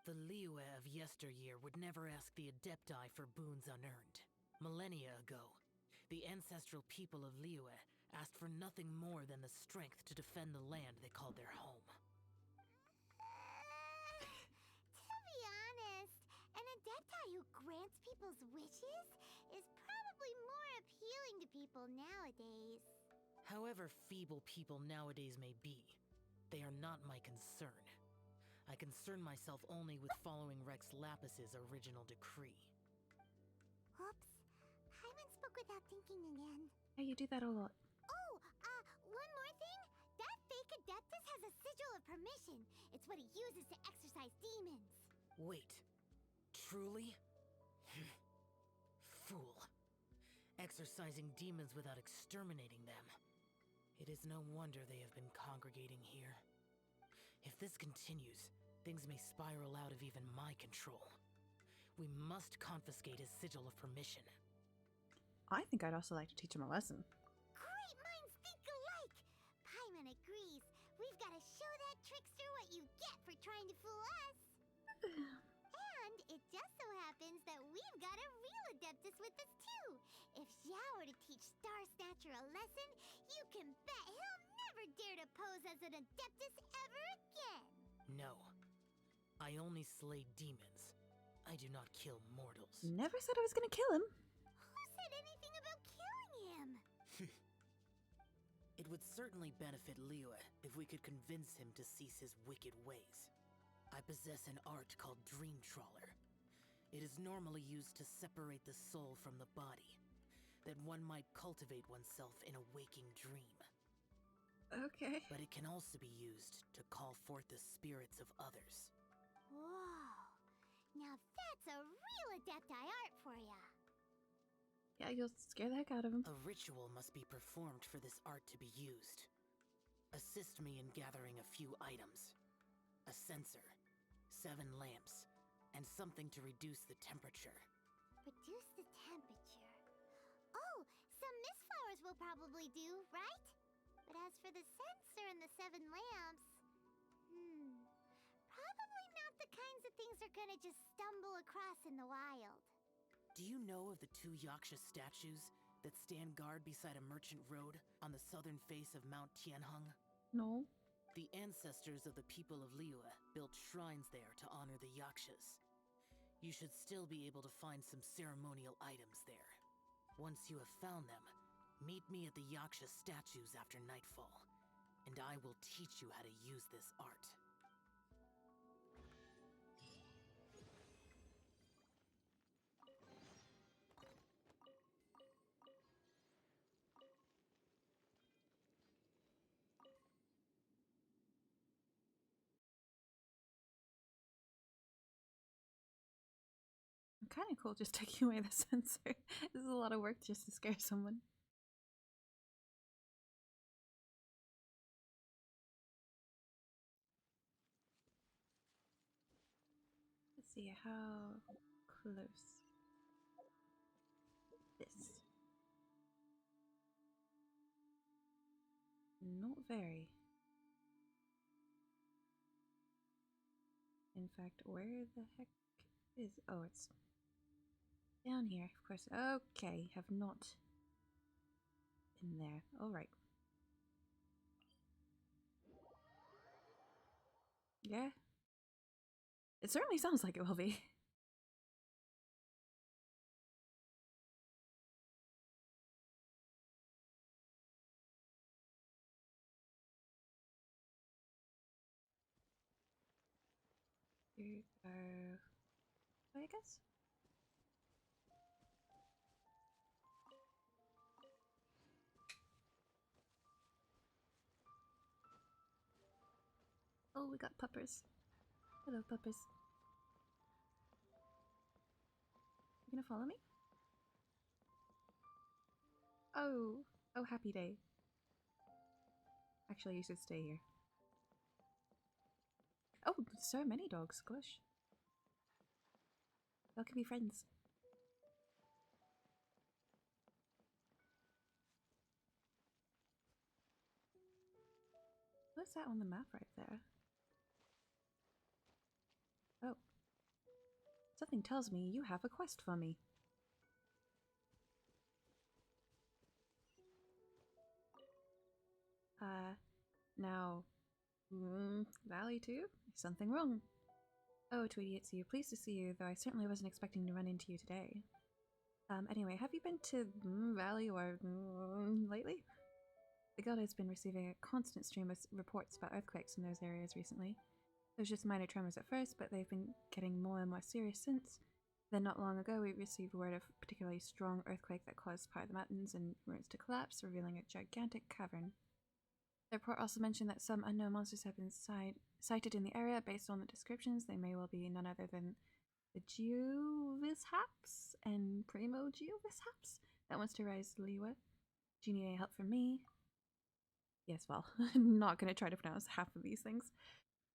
The Liyue of yesteryear would never ask the Adepti for boons unearned. Millennia ago, the ancestral people of Liyue asked for nothing more than the strength to defend the land they called their home. To be honest, an Adepti who grants people's wishes is probably more appealing to people nowadays. However feeble people nowadays may be, they are not my concern. I concern myself only with following Rex Lapis's original decree. Oops. Paimon spoke without thinking again. Oh, you do that a lot. Oh, one more thing. That fake Adeptus has a sigil of permission. It's what he uses to exorcise demons. Wait, truly? Fool. Exorcising demons without exterminating them. It is no wonder they have been congregating here. If this continues, things may spiral out of even my control. We must confiscate his sigil of permission. I think I'd also like to teach him a lesson. Great minds think alike. Paimon agrees. We've got to show that trickster what you get for trying to fool us. And it just so happens that we've got a real Adeptus with us too. If Xiao were to teach Star Snatcher a lesson, you can bet he'll never dare to pose as an Adeptus ever again. No. I only slay demons. I do not kill mortals. Never said I was gonna kill him. Who said anything about killing him? It would certainly benefit Liyue if we could convince him to cease his wicked ways. I possess an art called Dream Trawler. It is normally used to separate the soul from the body, that one might cultivate oneself in a waking dream. Okay. But it can also be used to call forth the spirits of others. Whoa. Now that's a real Adepti art for ya. Yeah, you'll scare the heck out of him. A ritual must be performed for this art to be used. Assist me in gathering a few items. A censer, 7 lamps, and something to reduce the temperature. Reduce the temperature. Oh, some mist flowers will probably do, right? But as for the censer and the 7 lamps, probably not the kinds of things they're gonna just stumble across in the wild. Do you know of the 2 Yaksha statues that stand guard beside a merchant road on the southern face of Mount Tianheng? No. The ancestors of the people of Liyue built shrines there to honor the Yakshas. You should still be able to find some ceremonial items there. Once you have found them, meet me at the Yaksha statues after nightfall, and I will teach you how to use this art. Kind of cool just taking away the sensor. This is a lot of work just to scare someone. Let's see how close. This. Not very. In fact, where the heck is... Oh, it's down here, of course. Okay, have not in there. Alright. Yeah. It certainly sounds like it will be. Here you go. I guess. Oh, we got puppers. Hello, puppers. You gonna follow me? Oh, oh, happy day. Actually, you should stay here. Oh, so many dogs, gosh. Y'all can be friends. What's that on the map right there? Oh. Something tells me you have a quest for me. Now, Valley too? Is something wrong? Oh, Tweety, it's you. Pleased to see you, though I certainly wasn't expecting to run into you today. Anyway, have you been to Valley or lately? The guild has been receiving a constant stream of reports about earthquakes in those areas recently. There was just minor tremors at first, but they've been getting more and more serious since. Then not long ago, we received word of a particularly strong earthquake that caused part of the mountains and ruins to collapse, revealing a gigantic cavern. The report also mentioned that some unknown monsters have been sighted in the area. Based on the descriptions, they may well be none other than the Geovishaps and Primo Geovishaps that wants to rise Liwa. Do you need any help from me? Yes, well, I'm not going to try to pronounce half of these things.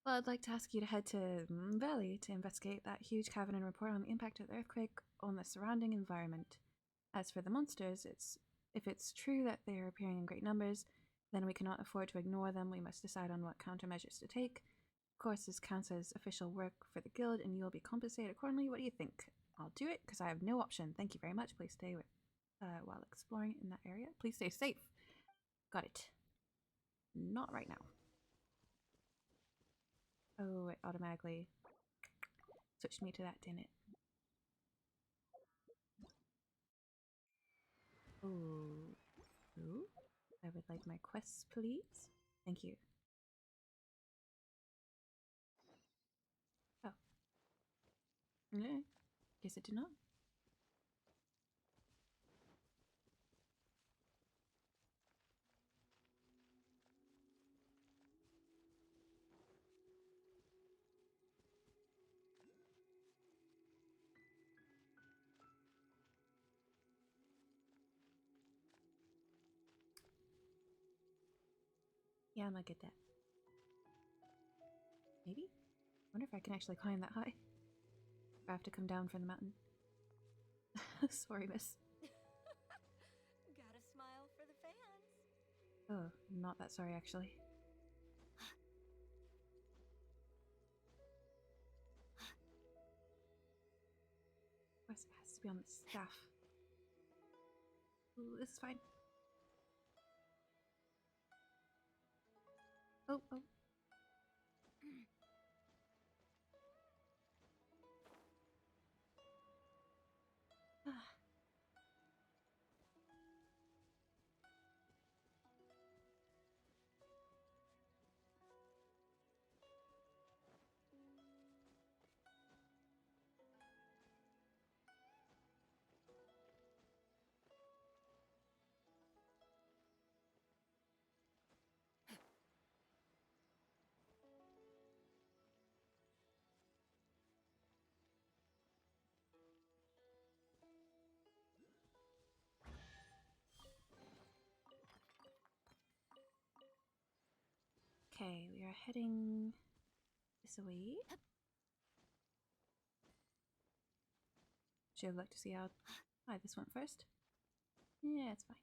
Well, I'd like to ask you to head to Valley to investigate that huge cavern and report on the impact of the earthquake on the surrounding environment. As for the monsters, if it's true that they are appearing in great numbers, then we cannot afford to ignore them. We must decide on what countermeasures to take. Of course, this counts as official work for the guild, and you will be compensated accordingly. What do you think? I'll do it, because I have no option. Thank you very much. Please stay while exploring in that area. Please stay safe. Got it. Not right now. Oh, it automatically switched me to that, didn't it? Oh. Ooh. I would like my quests, please. Thank you. Oh. No. Guess it did not. Yeah, I'm gonna get that. Maybe? Wonder if I can actually climb that high. Or I have to come down from the mountain. Sorry, miss. Gotta smile for the fans. Oh, not that sorry, actually. Of course, it has to be on the staff. Ooh, this is fine. Oh, oh. Ah. Okay, we are heading this way. Should have looked to see how high this went first. Yeah, it's fine.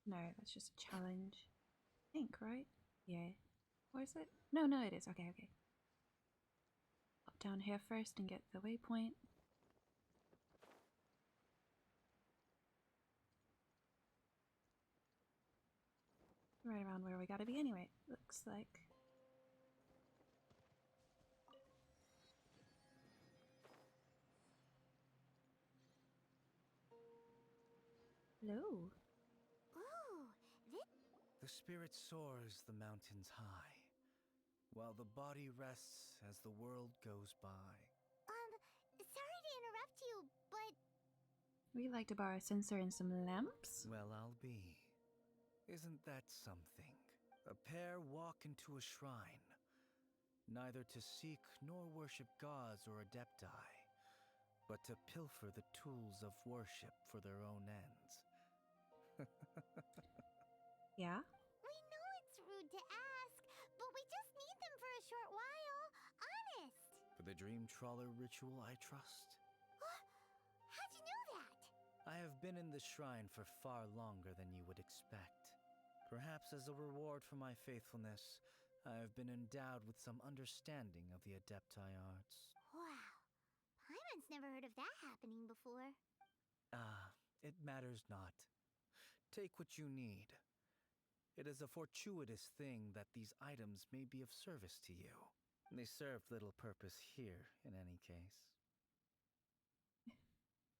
No, that's just a challenge. I think, right? Yeah. Or is it? No, no, it is. Okay, okay. Hop down here first and get the waypoint. Right around where we gotta be anyway, looks like. Hello. Ooh, this. The spirit soars the mountains high, while the body rests as the world goes by. Sorry to interrupt you, but We'd like to borrow a sensor and some lamps. Well, I'll be. Isn't that something? A pair walk into a shrine, neither to seek nor worship gods or adepti, but to pilfer the tools of worship for their own ends. Yeah? we know it's rude to ask, but we just need them for a short while. Honest. For the Dream Trawler ritual, I trust. How'd you know that? I have been in this shrine for far longer than you would expect. Perhaps as a reward for my faithfulness, I have been endowed with some understanding of the adepti arts. Wow. Paimon's never heard of that happening before. It matters not. Take what you need. It is a fortuitous thing that these items may be of service to you. They serve little purpose here, in any case.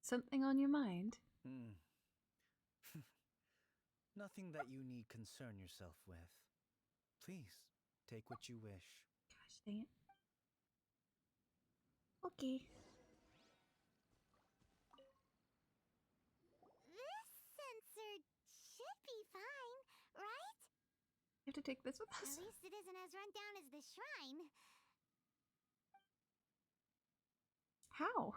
Something on your mind? Nothing that you need concern yourself with. Please, take what you wish. Gosh dang it. Okay. This sensor should be fine, right? You have to take this with At us? least it isn't as run down as the shrine. How?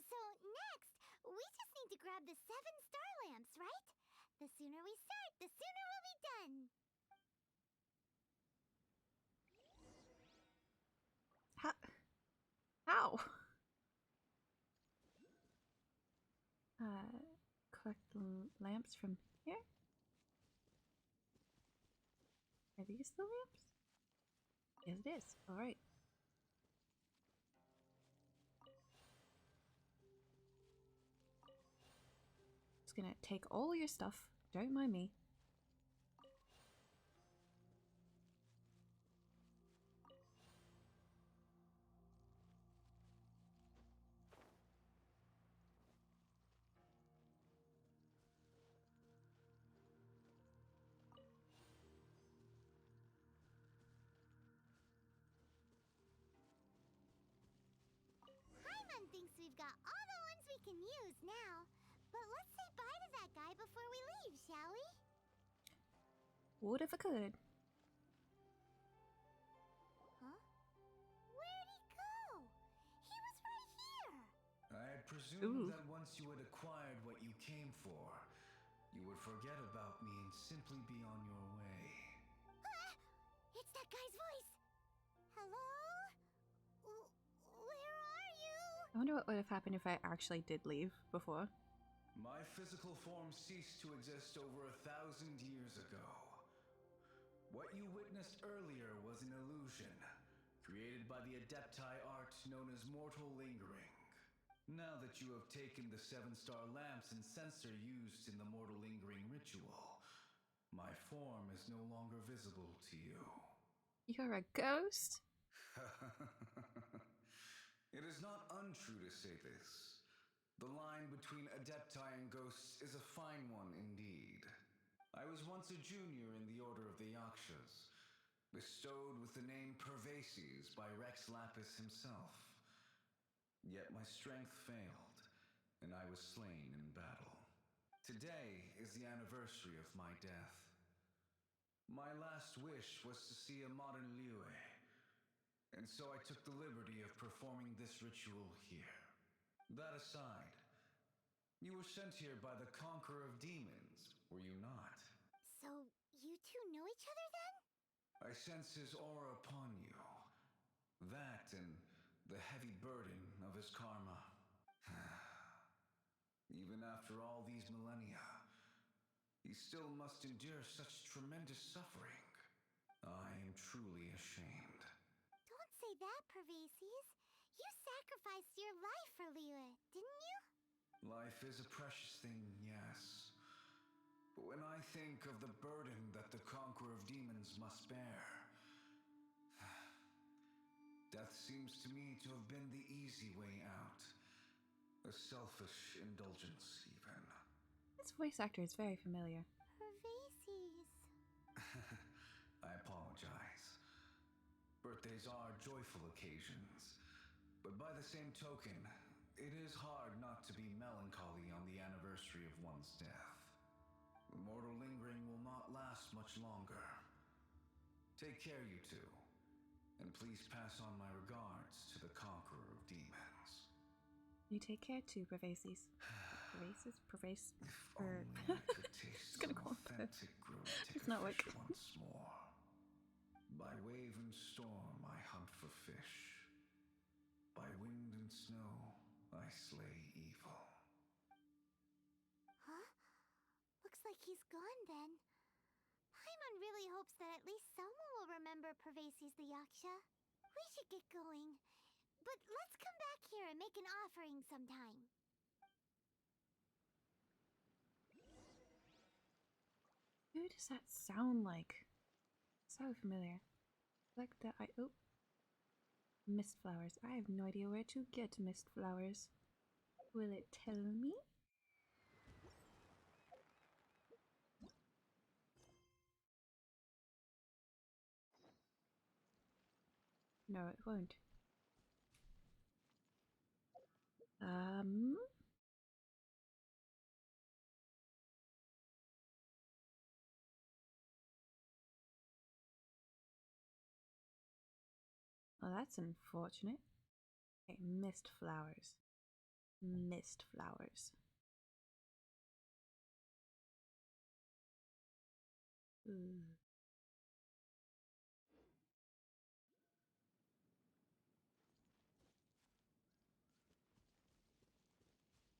So next, we just need to grab the 7 star lamps, right? The sooner we start, the sooner we'll be done. How? Collect lamps from here? Are these the lamps? Yes, it is. Alright. Just gonna take all your stuff. Don't mind me. Paimon thinks we've got all the ones we can use now. But let's say bye to that guy before we leave, shall we? Would if I could. Huh? Where'd he go? He was right here. I had presumed Ooh. that once you had acquired what you came for, you would forget about me and simply be on your way. Ah! It's that guy's voice. Hello? Where are you? I wonder what would have happened if I actually did leave before. My physical form ceased to exist over 1,000 years ago. What you witnessed earlier was an illusion, created by the adepti art known as mortal lingering. Now that you have taken the 7-star lamps and sensor used in the mortal lingering ritual, my form is no longer visible to you. You're a ghost? It is not untrue to say this. The line between adepti and ghosts is a fine one indeed. I was once a junior in the Order of the Yakshas, bestowed with the name Pervases by Rex Lapis himself. Yet my strength failed, and I was slain in battle. Today is the anniversary of my death. My last wish was to see a modern Liyue, and so I took the liberty of performing this ritual here. That aside, you were sent here by the Conqueror of Demons, were you not? So, you two know each other then? I sense his aura upon you. That and the heavy burden of his karma. Even after all these millennia, he still must endure such tremendous suffering. I am truly ashamed. Don't say that, Pervases. You sacrificed your life for Liyue, didn't you? Life is a precious thing, yes. But when I think of the burden that the Conqueror of Demons must bear, death seems to me to have been the easy way out. A selfish indulgence, even. This voice actor is very familiar. Pervases. I apologize. Birthdays are joyful occasions, but by the same token, it is hard not to be melancholy on the anniversary of one's death. Mortal lingering will not last much longer. Take care, you two, and please pass on my regards to the Conqueror of Demons. You take care too, Pervases. Pervases? Pervase? If only I could taste It's gonna some call him authentic grove It's not like- once more. By wave and storm I hunt for fish. By wind and snow I slay evil. Huh? Looks like he's gone then. Paimon really hopes that at least someone will remember Pervases the Yaksha. We should get going. But let's come back here and make an offering sometime. Who does that sound like? So familiar. Like that I oh. Mist flowers. I have no idea where to get mist flowers. Will it tell me? No, it won't. Well, that's unfortunate. Okay, mist flowers. Mist flowers. Ooh.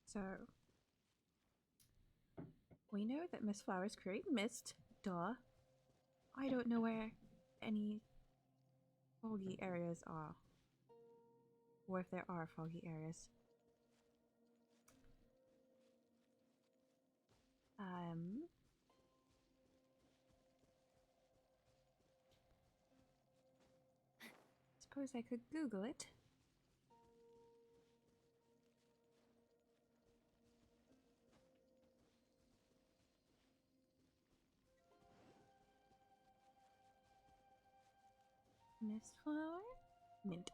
So, we know that mist flowers create mist. Duh. I don't know where any foggy areas are. Or if there are foggy areas. Suppose I could Google it. Mist flower? Mint.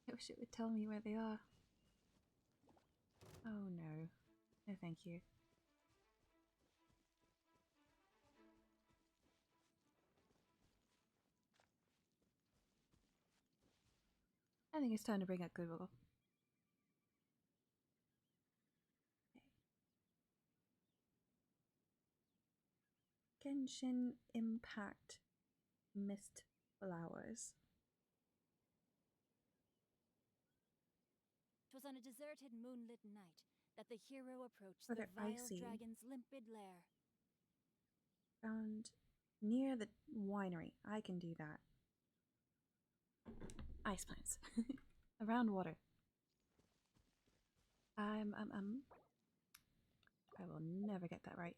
I wish it would tell me where they are. Oh no. No thank you. I think it's time to bring up Google. Okay. Genshin Impact Mist Flowers. Twas on a deserted moonlit night that the hero approached Oh, the they're vile icy. dragon's limpid lair. Found near the winery. I can do that. Ice plants. Around water. I will never get that right.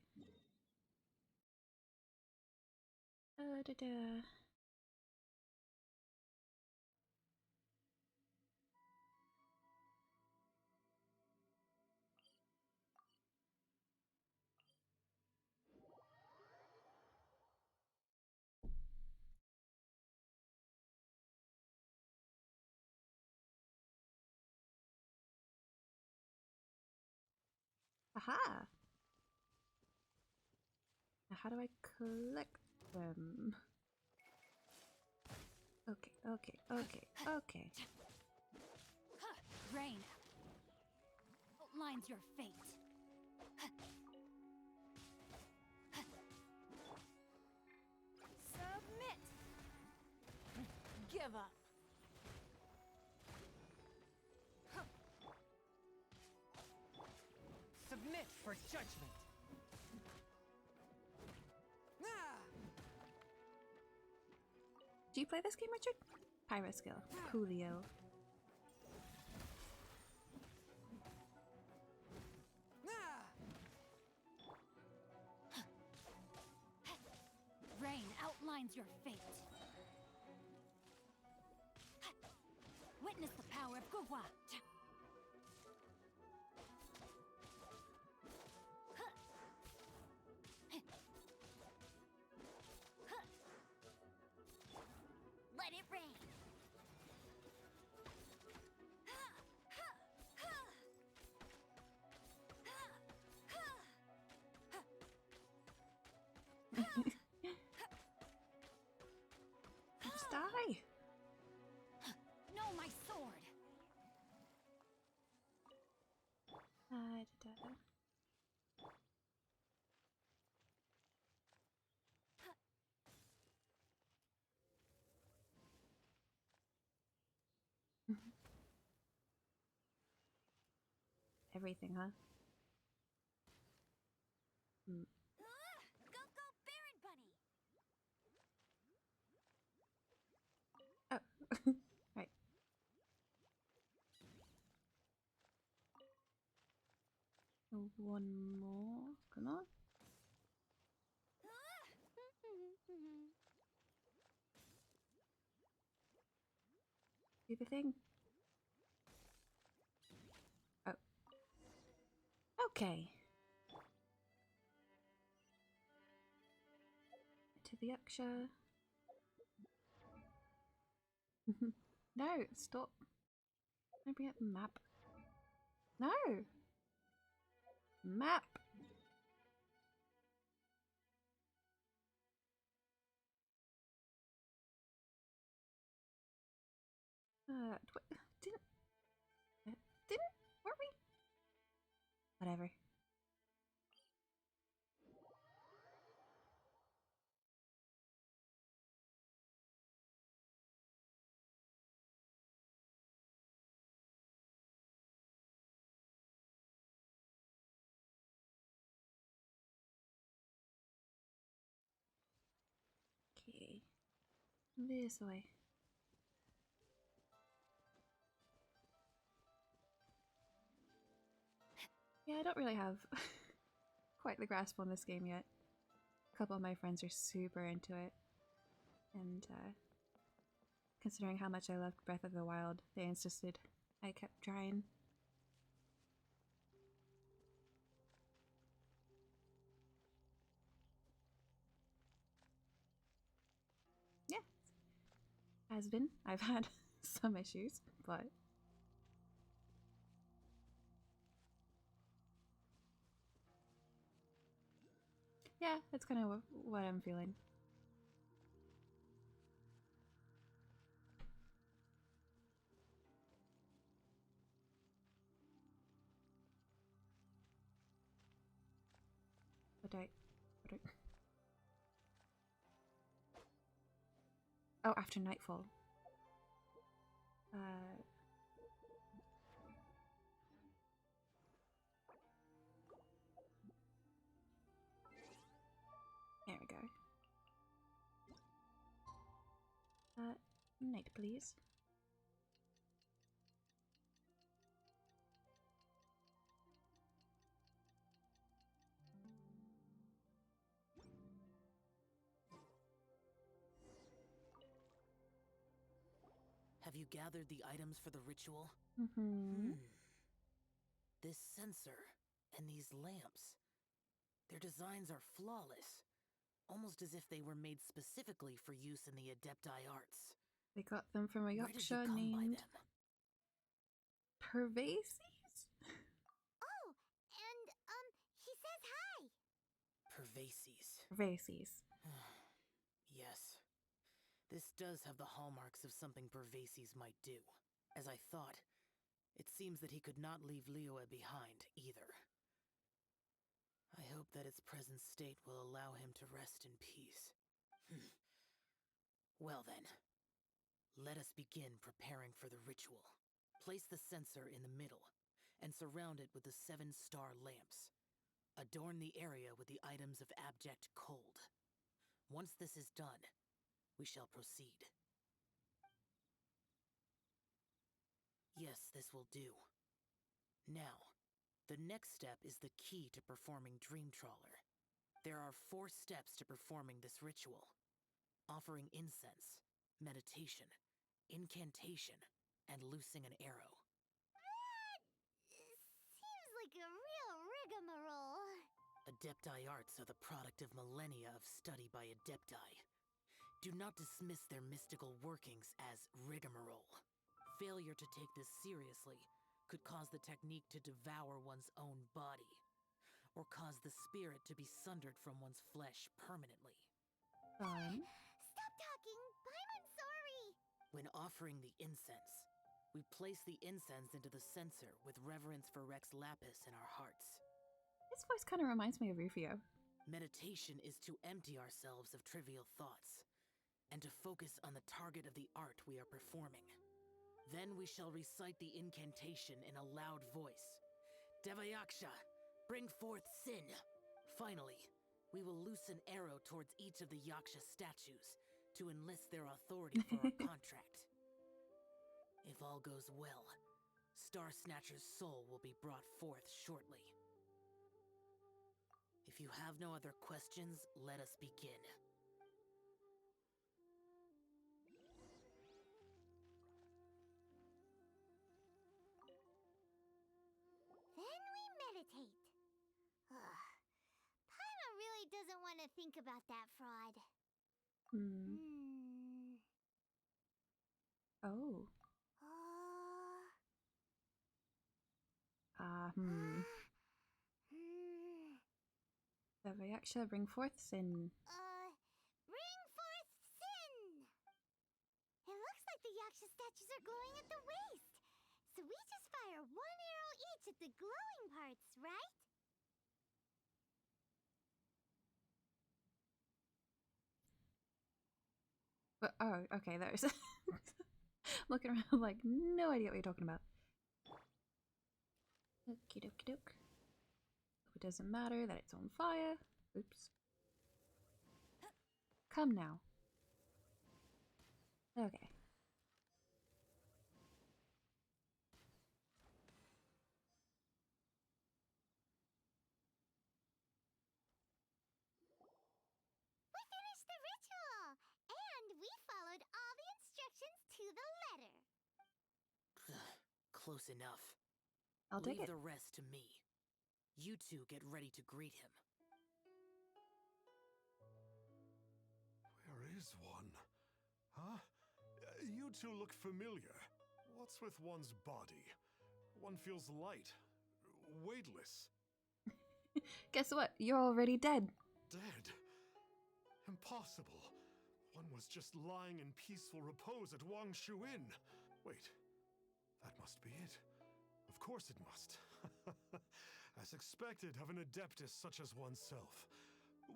Da -da. Aha! Now how do I collect them? Okay, okay, okay, okay. Rain outlines your fate. Submit. Give up. Submit for judgment. Do you play this game, Richard? Pyro skill. Coolio. Rain outlines your fate. Witness the power of Gugwa. Let it rain. Just die! No, my sword. Da-da. Everything, huh? Hmm. Go, go, Baron Bunny. Oh, right. One more. Come on. Do the thing. Oh. Okay. To the Yaksha. No, stop. Can I bring up the map? No! Map! Didn't. Didn't? Were we? Whatever. Okay. This way. Yeah, I don't really have quite the grasp on this game yet. A couple of my friends are super into it. And considering how much I loved Breath of the Wild, they insisted I kept trying. Yeah. Has been. I've had some issues, but yeah, that's kind of what I'm feeling. What I oh, after nightfall. There we go. Night, please. Have you gathered the items for the ritual? Mm-hmm. This sensor and these lamps. Their designs are flawless. Almost as if they were made specifically for use in the Adepti arts. We got them from a Where did you Yaksha come by named them? Pervases? Oh, and Pervases. Pervases. Yes. This does have the hallmarks of something Pervases might do. As I thought, it seems that he could not leave Liyue behind, either. I hope that its present state will allow him to rest in peace. Well then, let us begin preparing for the ritual. Place the censer in the middle, and surround it with the 7-star lamps. Adorn the area with the items of abject cold. Once this is done, we shall proceed. Yes, this will do. Now, the next step is the key to performing Dream Trawler. There are 4 steps to performing this ritual. Offering incense, meditation, incantation, and loosing an arrow. Seems like a real rigmarole. Adepti arts are the product of millennia of study by Adepti. Do not dismiss their mystical workings as rigmarole. Failure to take this seriously could cause the technique to devour one's own body, or cause the spirit to be sundered from one's flesh permanently. Fine. Stop talking! I'm sorry! When offering the incense, we place the incense into the censer with reverence for Rex Lapis in our hearts. His voice kind of reminds me of Rufio. Meditation is to empty ourselves of trivial thoughts, and to focus on the target of the art we are performing. Then we shall recite the incantation in a loud voice. Devayaksha, bring forth sin! Finally, we will loose an arrow towards each of the Yaksha statues to enlist their authority for our contract. If all goes well, Star Snatcher's soul will be brought forth shortly. If you have no other questions, let us begin. Then we meditate. Ugh. Paimon really doesn't want to think about that fraud. Oh. Devayaksha, bring forth sin. Bring forth sin! It looks like the Yaksha statues are glowing at the waist. So we just fire 1 arrow each at the glowing parts, right? But, oh, okay, there's... Looking around like, no idea what you're talking about. Okie dokie doke. It doesn't matter that it's on fire. Oops. Come now. Okay. We finished the ritual! And we followed all the instructions to the letter. Close enough. I'll take Leave it. the rest to me. You two get ready to greet him. Where is one? Huh? You two look familiar. What's with one's body? One feels light, weightless. Guess what? You're already dead. Dead? Impossible. One was just lying in peaceful repose at Wangshu Inn. Wait, that must be it. Of course it must. As expected of an adeptus such as oneself,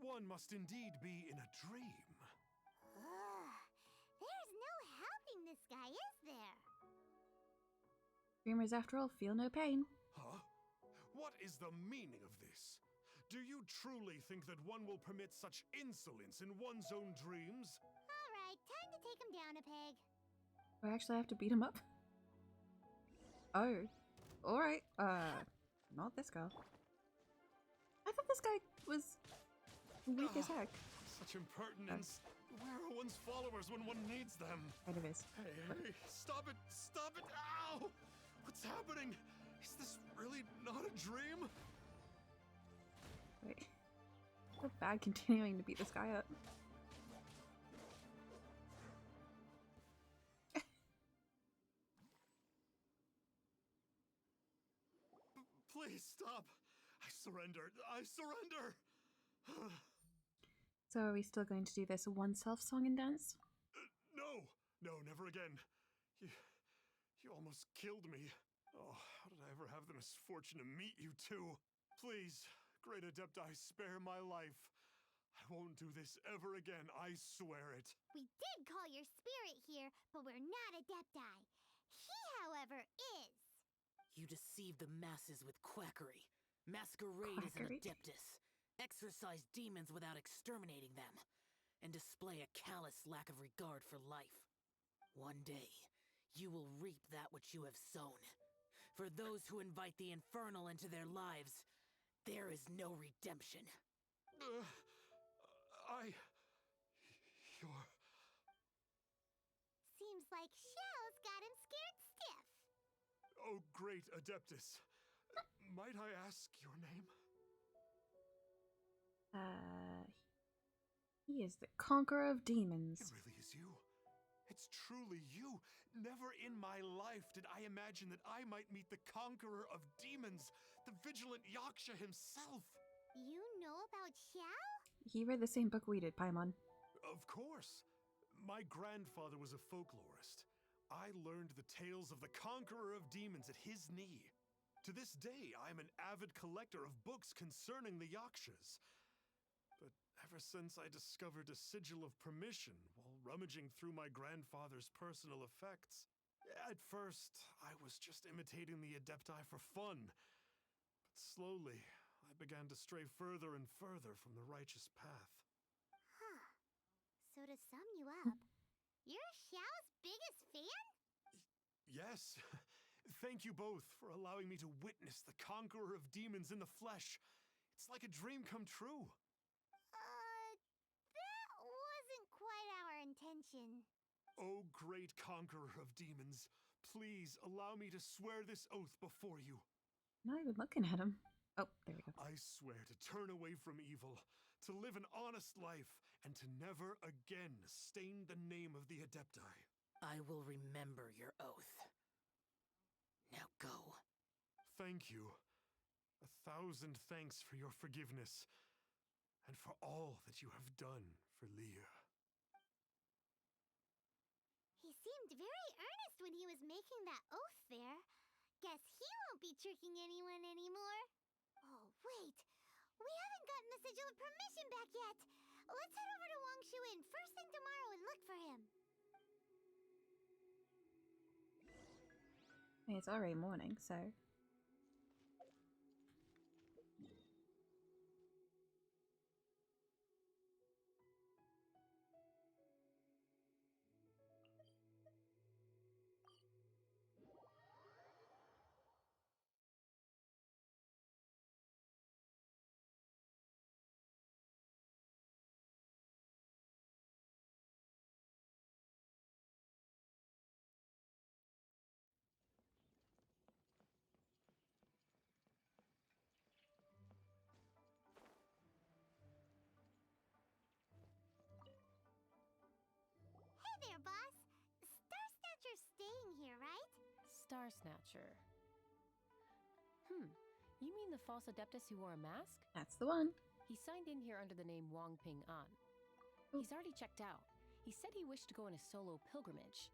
one must indeed be in a dream. There's no helping this guy, is there? Dreamers, after all, feel no pain. Huh? What is the meaning of this? Do you truly think that one will permit such insolence in one's own dreams? Alright, time to take him down a peg. Do I actually have to beat him up? Oh. Alright. Not this girl. I thought this guy was weak as heck. Such impertinence. Where are one's followers when one needs them? Kind of is. Hey, stop it! Stop it! Ow! What's happening? Is this really not a dream? Wait. I feel bad continuing to beat this guy up. Please stop! I surrender! I surrender! So are we still going to do this one self song and dance? No! No, never again. You almost killed me. Oh, how did I ever have the misfortune to meet you two? Please, Great Adepti, spare my life. I won't do this ever again, I swear it. We did call your spirit here, but we're not Adepti. He, however, is. You deceive the masses with quackery. Masquerade as an Quackery? adeptus. Exorcise demons without exterminating them. And display a callous lack of regard for life. One day, you will reap that which you have sown. For those who invite the infernal into their lives, there is no redemption. You're... Seems like Xiao's got him scared stiff. Oh, great Adeptus. Might I ask your name? He is the conqueror of demons. It really is you. It's truly you. Never in my life did I imagine that I might meet the conqueror of demons, the vigilant Yaksha himself. You know about Xiao? He read the same book we did, Paimon. Of course. My grandfather was a folklorist. I learned the tales of the conqueror of demons at his knee. To this day, I am an avid collector of books concerning the Yakshas. But ever since I discovered a sigil of permission while rummaging through my grandfather's personal effects, at first, I was just imitating the Adepti for fun. But slowly, I began to stray further and further from the righteous path. Huh. So to sum you up, you're Xiao's biggest fan? Yes. Thank you both for allowing me to witness the conqueror of demons in the flesh. It's like a dream come true. That wasn't quite our intention. Oh, great conqueror of demons, please allow me to swear this oath before you. Not even looking at him. Oh, there we go. I swear to turn away from evil, to live an honest life, and to never again stain the name of the Adepti. I will remember your oath. Now go. Thank you. 1,000 thanks for your forgiveness, and for all that you have done for Leah. He seemed very earnest when he was making that oath there. Guess he won't be tricking anyone anymore. Oh, wait. We haven't gotten the sigil of permission back yet. Let's head over to Wangshu Inn first thing tomorrow and look for him. It's already morning, so... Hey there, boss. Star Snatcher's staying here, right? Star Snatcher. You mean the false adeptus who wore a mask? That's the one. He signed in here under the name Wang Ping An. He's already checked out. He said he wished to go on a solo pilgrimage.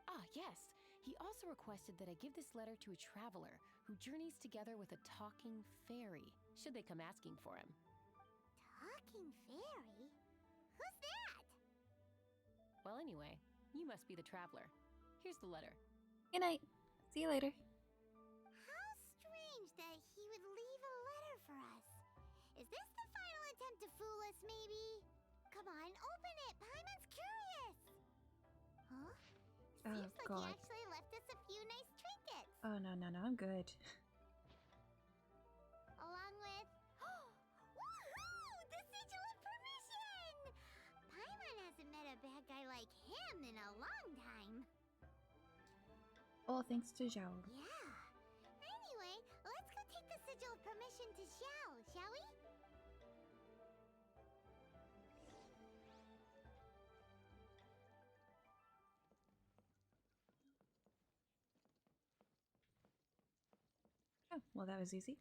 Ah, yes. He also requested that I give this letter to a traveler who journeys together with a talking fairy, should they come asking for him. Talking fairy? Who's that? Well, anyway, you must be the traveler. Here's the letter. Good night. See you later. How strange that he would leave a letter for us. Is this the final attempt to fool us, maybe? Come on, open it. Paimon's curious. Huh? Oh, Seems like God. he actually left us a few nice trinkets. Oh, no, I'm good. Along with... Woohoo! The sigil of permission! Paimon hasn't met a bad guy like him in a long time. All thanks to Zhao. Yeah. Anyway, let's go take the sigil of permission to Xiao, shall we? Oh, well, that was easy.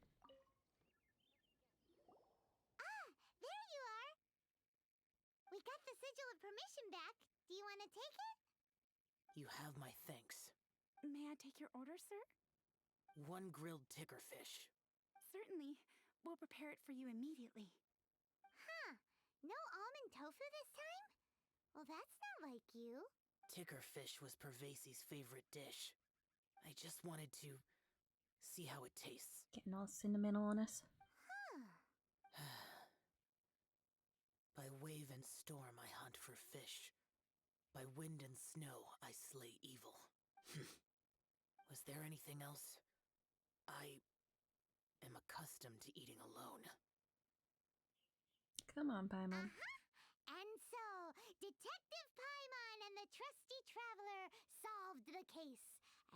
Ah, there you are. We got the sigil of permission back. Do you want to take it? You have my thanks. May I take your order, sir? 1 grilled ticker fish. Certainly. We'll prepare it for you immediately. Huh. No almond tofu this time? Well, that's not like you. Ticker fish was Pervasi's favorite dish. I just wanted to see how it tastes. Getting all sentimental on us. Huh. By wave and storm I hunt for fish. By wind and snow I slay evil. Was there anything else? I am accustomed to eating alone. Come on, Paimon. And so, Detective Paimon and the trusty traveler solved the case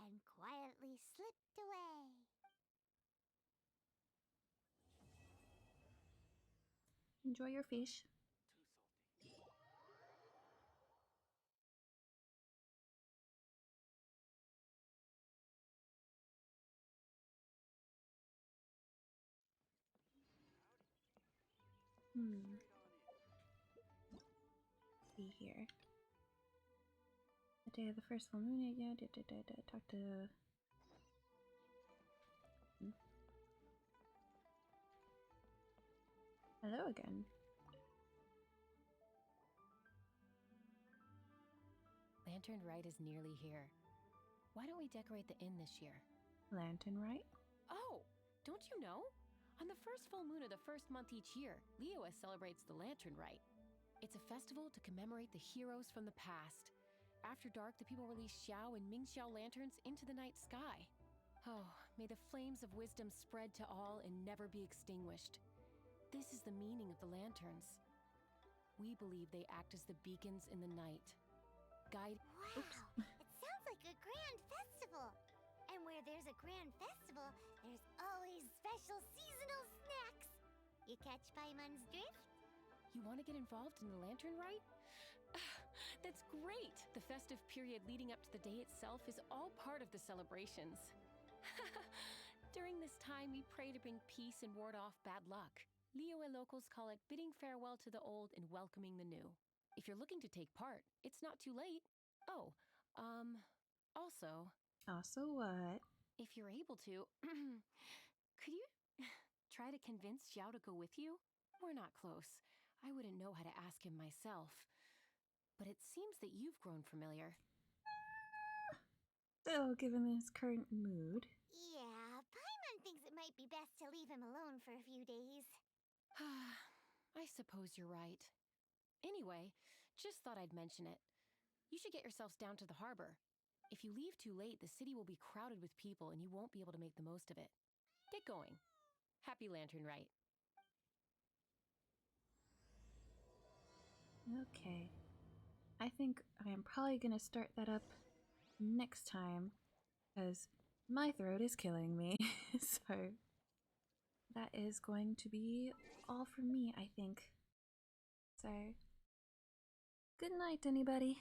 and quietly slipped away. Enjoy your fish. See here. The day of the first full moon, yeah, talk to... Hello again. Lantern Rite is nearly here. Why don't we decorate the inn this year? Lantern Rite? Oh, don't you know? On the first full moon of the first month each year, Liyue celebrates the Lantern Rite. It's a festival to commemorate the heroes from the past. After dark, the people release Xiao and Mingxiao lanterns into the night sky. Oh, may the flames of wisdom spread to all and never be extinguished. This is the meaning of the lanterns. We believe they act as the beacons in the night. Guide. Wow, it sounds like a grand festival. And where there's a grand festival, there's always special seasonal snacks. You catch Paimon's drift? You want to get involved in the Lantern Rite? That's great! The festive period leading up to the day itself is all part of the celebrations. During this time, we pray to bring peace and ward off bad luck. Liyue locals call it bidding farewell to the old and welcoming the new. If you're looking to take part, it's not too late. Oh, also... Also what? If you're able to, could you try to convince Xiao to go with you? We're not close. I wouldn't know how to ask him myself. But it seems that you've grown familiar. Still, given his current mood. Yeah, Paimon thinks it might be best to leave him alone for a few days. I suppose you're right. Anyway, just thought I'd mention it. You should get yourselves down to the harbor. If you leave too late, the city will be crowded with people and you won't be able to make the most of it. Get going. Happy Lantern Rite. Okay. I think I'm probably gonna start that up next time, because my throat is killing me. So that is going to be all for me, I think. So good night, anybody.